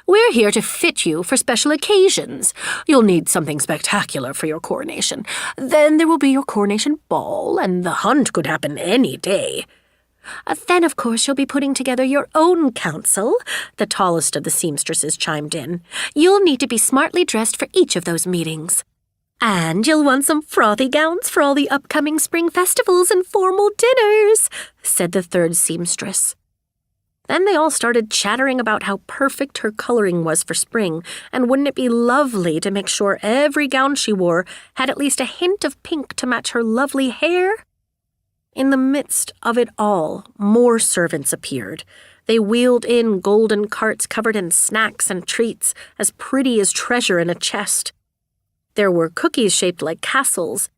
"We're here to fit you for special occasions. You'll need something spectacular for your coronation. Then there will be your coronation ball, and the hunt could happen any day." "Then, of course, you'll be putting together your own council," the tallest of the seamstresses chimed in. "You'll need to be smartly dressed for each of those meetings. And you'll want some frothy gowns for all the upcoming spring festivals and formal dinners," said the 3rd seamstress. Then they all started chattering about how perfect her coloring was for spring, and wouldn't it be lovely to make sure every gown she wore had at least a hint of pink to match her lovely hair? In the midst of it all, more servants appeared. They wheeled in golden carts covered in snacks and treats, as pretty as treasure in a chest. There were cookies shaped like castles,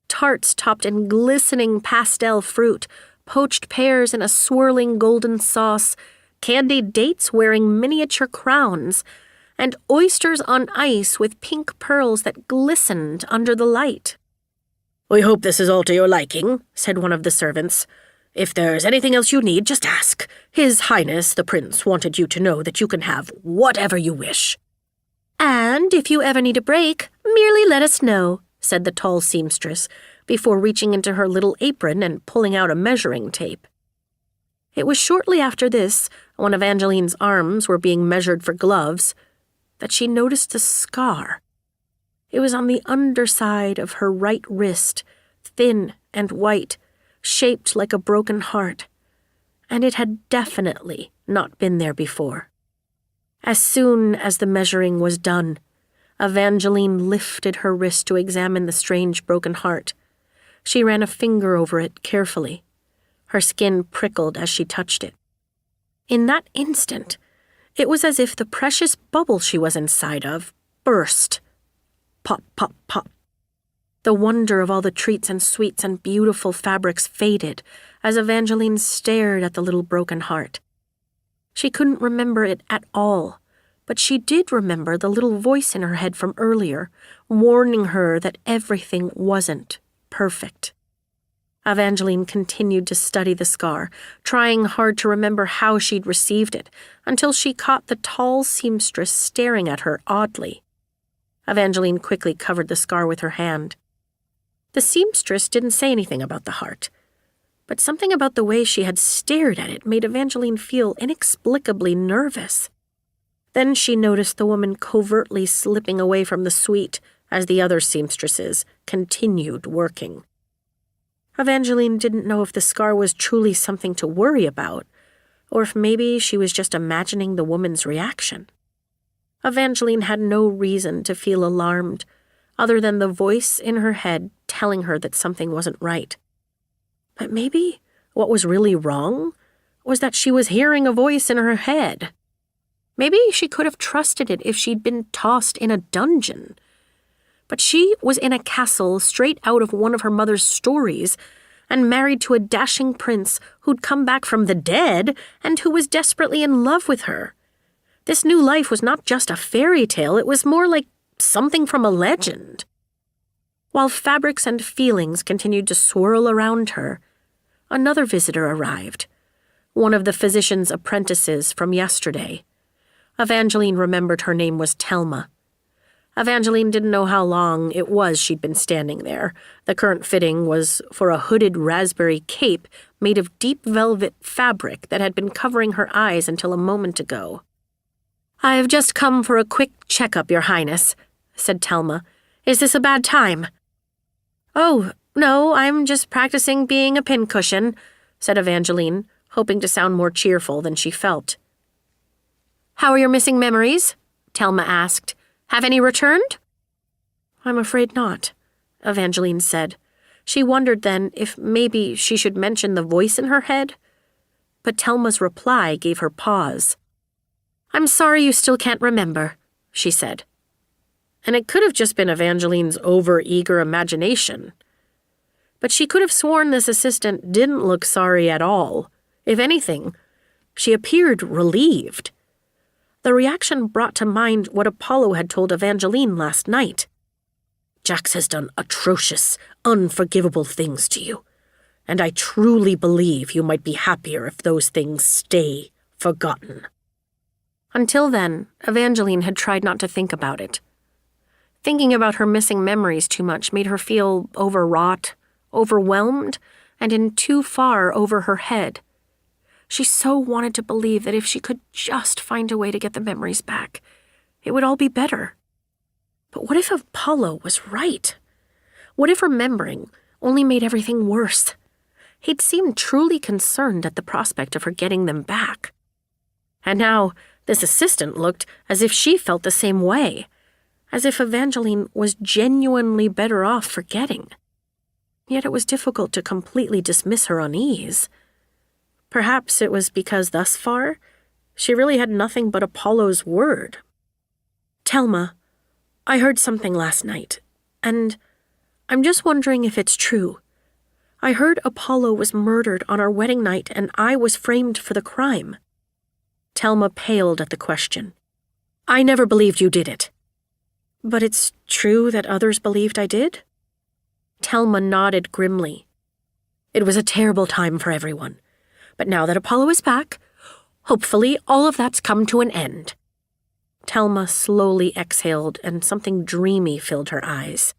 tarts topped in glistening pastel fruit, poached pears in a swirling golden sauce, candied dates wearing miniature crowns, and oysters on ice with pink pearls that glistened under the light. "We hope this is all to your liking," said one of the servants. "If there's anything else you need, just ask. His Highness the Prince wanted you to know that you can have whatever you wish." "And if you ever need a break, merely let us know," said the tall seamstress, before reaching into her little apron and pulling out a measuring tape. It was shortly after this, when Evangeline's arms were being measured for gloves, that she noticed a scar. It was on the underside of her right wrist, thin and white, shaped like a broken heart, and it had definitely not been there before. As soon as the measuring was done, Evangeline lifted her wrist to examine the strange broken heart. She ran a finger over it carefully. Her skin prickled as she touched it. In that instant, it was as if the precious bubble she was inside of burst. Pop, pop, pop. The wonder of all the treats and sweets and beautiful fabrics faded as Evangeline stared at the little broken heart. She couldn't remember it at all, but she did remember the little voice in her head from earlier, warning her that everything wasn't perfect. Evangeline continued to study the scar, trying hard to remember how she'd received it, until she caught the tall seamstress staring at her oddly. Evangeline quickly covered the scar with her hand. The seamstress didn't say anything about the heart, but something about the way she had stared at it made Evangeline feel inexplicably nervous. Then she noticed the woman covertly slipping away from the suite as the other seamstresses continued working. Evangeline didn't know if the scar was truly something to worry about, or if maybe she was just imagining the woman's reaction. Evangeline had no reason to feel alarmed, other than the voice in her head telling her that something wasn't right. But maybe what was really wrong was that she was hearing a voice in her head. Maybe she could have trusted it if she'd been tossed in a dungeon. But she was in a castle straight out of one of her mother's stories, and married to a dashing prince who'd come back from the dead and who was desperately in love with her. This new life was not just a fairy tale, it was more like something from a legend. While fabrics and feelings continued to swirl around her, another visitor arrived, one of the physician's apprentices from yesterday. Evangeline remembered her name was Thelma. Evangeline didn't know how long it was she'd been standing there. The current fitting was for a hooded raspberry cape made of deep velvet fabric that had been covering her eyes until a moment ago. "I have just come for a quick checkup, Your Highness," said Thelma. "Is this a bad time?" "Oh, no, I'm just practicing being a pincushion," said Evangeline, hoping to sound more cheerful than she felt. "How are your missing memories?" Thelma asked. "Have any returned?" "I'm afraid not," Evangeline said. She wondered then if maybe she should mention the voice in her head. But Thelma's reply gave her pause. "I'm sorry you still can't remember," she said. And it could have just been Evangeline's over-eager imagination. But she could have sworn this assistant didn't look sorry at all. If anything, she appeared relieved. The reaction brought to mind what Apollo had told Evangeline last night. "Jax has done atrocious, unforgivable things to you, and I truly believe you might be happier if those things stay forgotten." Until then, Evangeline had tried not to think about it. Thinking about her missing memories too much made her feel overwrought, overwhelmed, and in too far over her head. She so wanted to believe that if she could just find a way to get the memories back, it would all be better. But what if Apollo was right? What if remembering only made everything worse? He'd seemed truly concerned at the prospect of her getting them back. And now, this assistant looked as if she felt the same way, as if Evangeline was genuinely better off forgetting. Yet it was difficult to completely dismiss her unease. Perhaps it was because thus far, she really had nothing but Apollo's word. "Thelma, I heard something last night, and I'm just wondering if it's true. I heard Apollo was murdered on our wedding night and I was framed for the crime." Thelma paled at the question. "I never believed you did it." "But it's true that others believed I did?" Thelma nodded grimly. "It was a terrible time for everyone. But now that Apollo is back, hopefully all of that's come to an end." Thelma slowly exhaled and something dreamy filled her eyes.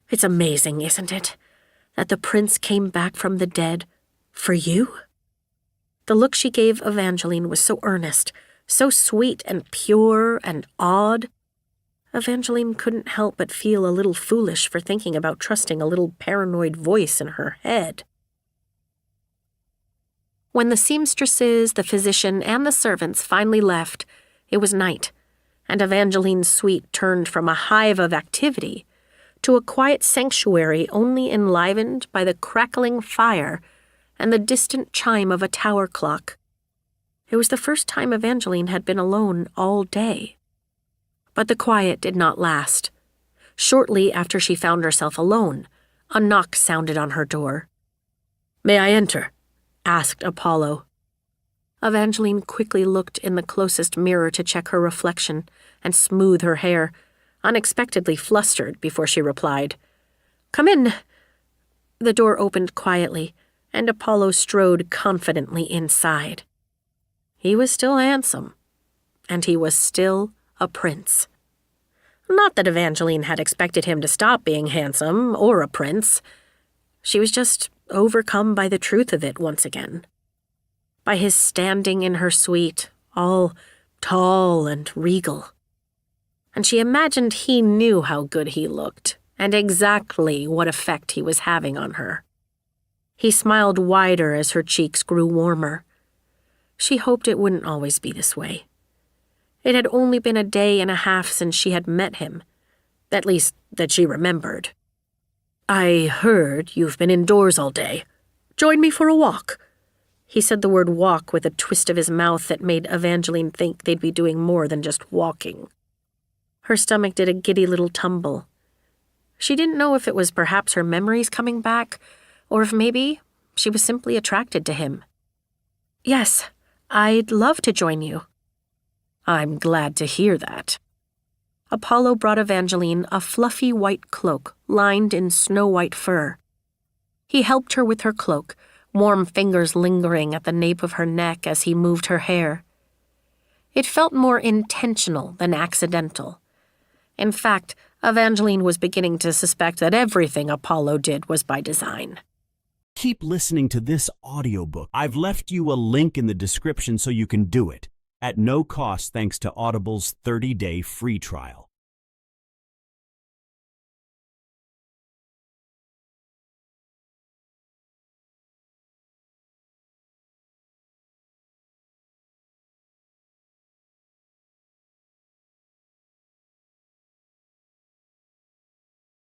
"It's amazing, isn't it, that the prince came back from the dead for you?" The look she gave Evangeline was so earnest, so sweet and pure and odd. Evangeline couldn't help but feel a little foolish for thinking about trusting a little paranoid voice in her head. When the seamstresses, the physician, and the servants finally left, it was night, and Evangeline's suite turned from a hive of activity to a quiet sanctuary only enlivened by the crackling fire and the distant chime of a tower clock. It was the first time Evangeline had been alone all day. But the quiet did not last. Shortly after she found herself alone, a knock sounded on her door. "May I enter?" asked Apollo. Evangeline quickly looked in the closest mirror to check her reflection and smooth her hair, unexpectedly flustered before she replied, "Come in." The door opened quietly, and Apollo strode confidently inside. He was still handsome, and he was still a prince. Not that Evangeline had expected him to stop being handsome or a prince. She was just overcome by the truth of it once again. By his standing in her suite, all tall and regal. And she imagined he knew how good he looked, and exactly what effect he was having on her. He smiled wider as her cheeks grew warmer. She hoped it wouldn't always be this way. It had only been a day and a half since she had met him, at least that she remembered. "I heard you've been indoors all day. Join me for a walk." He said the word walk with a twist of his mouth that made Evangeline think they'd be doing more than just walking. Her stomach did a giddy little tumble. She didn't know if it was perhaps her memories coming back, or if maybe she was simply attracted to him. "Yes, I'd love to join you." "I'm glad to hear that." Apollo brought Evangeline a fluffy white cloak lined in snow-white fur. He helped her with her cloak, warm fingers lingering at the nape of her neck as he moved her hair. It felt more intentional than accidental. In fact, Evangeline was beginning to suspect that everything Apollo did was by design. Keep listening to this audiobook. I've left you a link in the description so you can do it, at no cost thanks to Audible's 30-day free trial.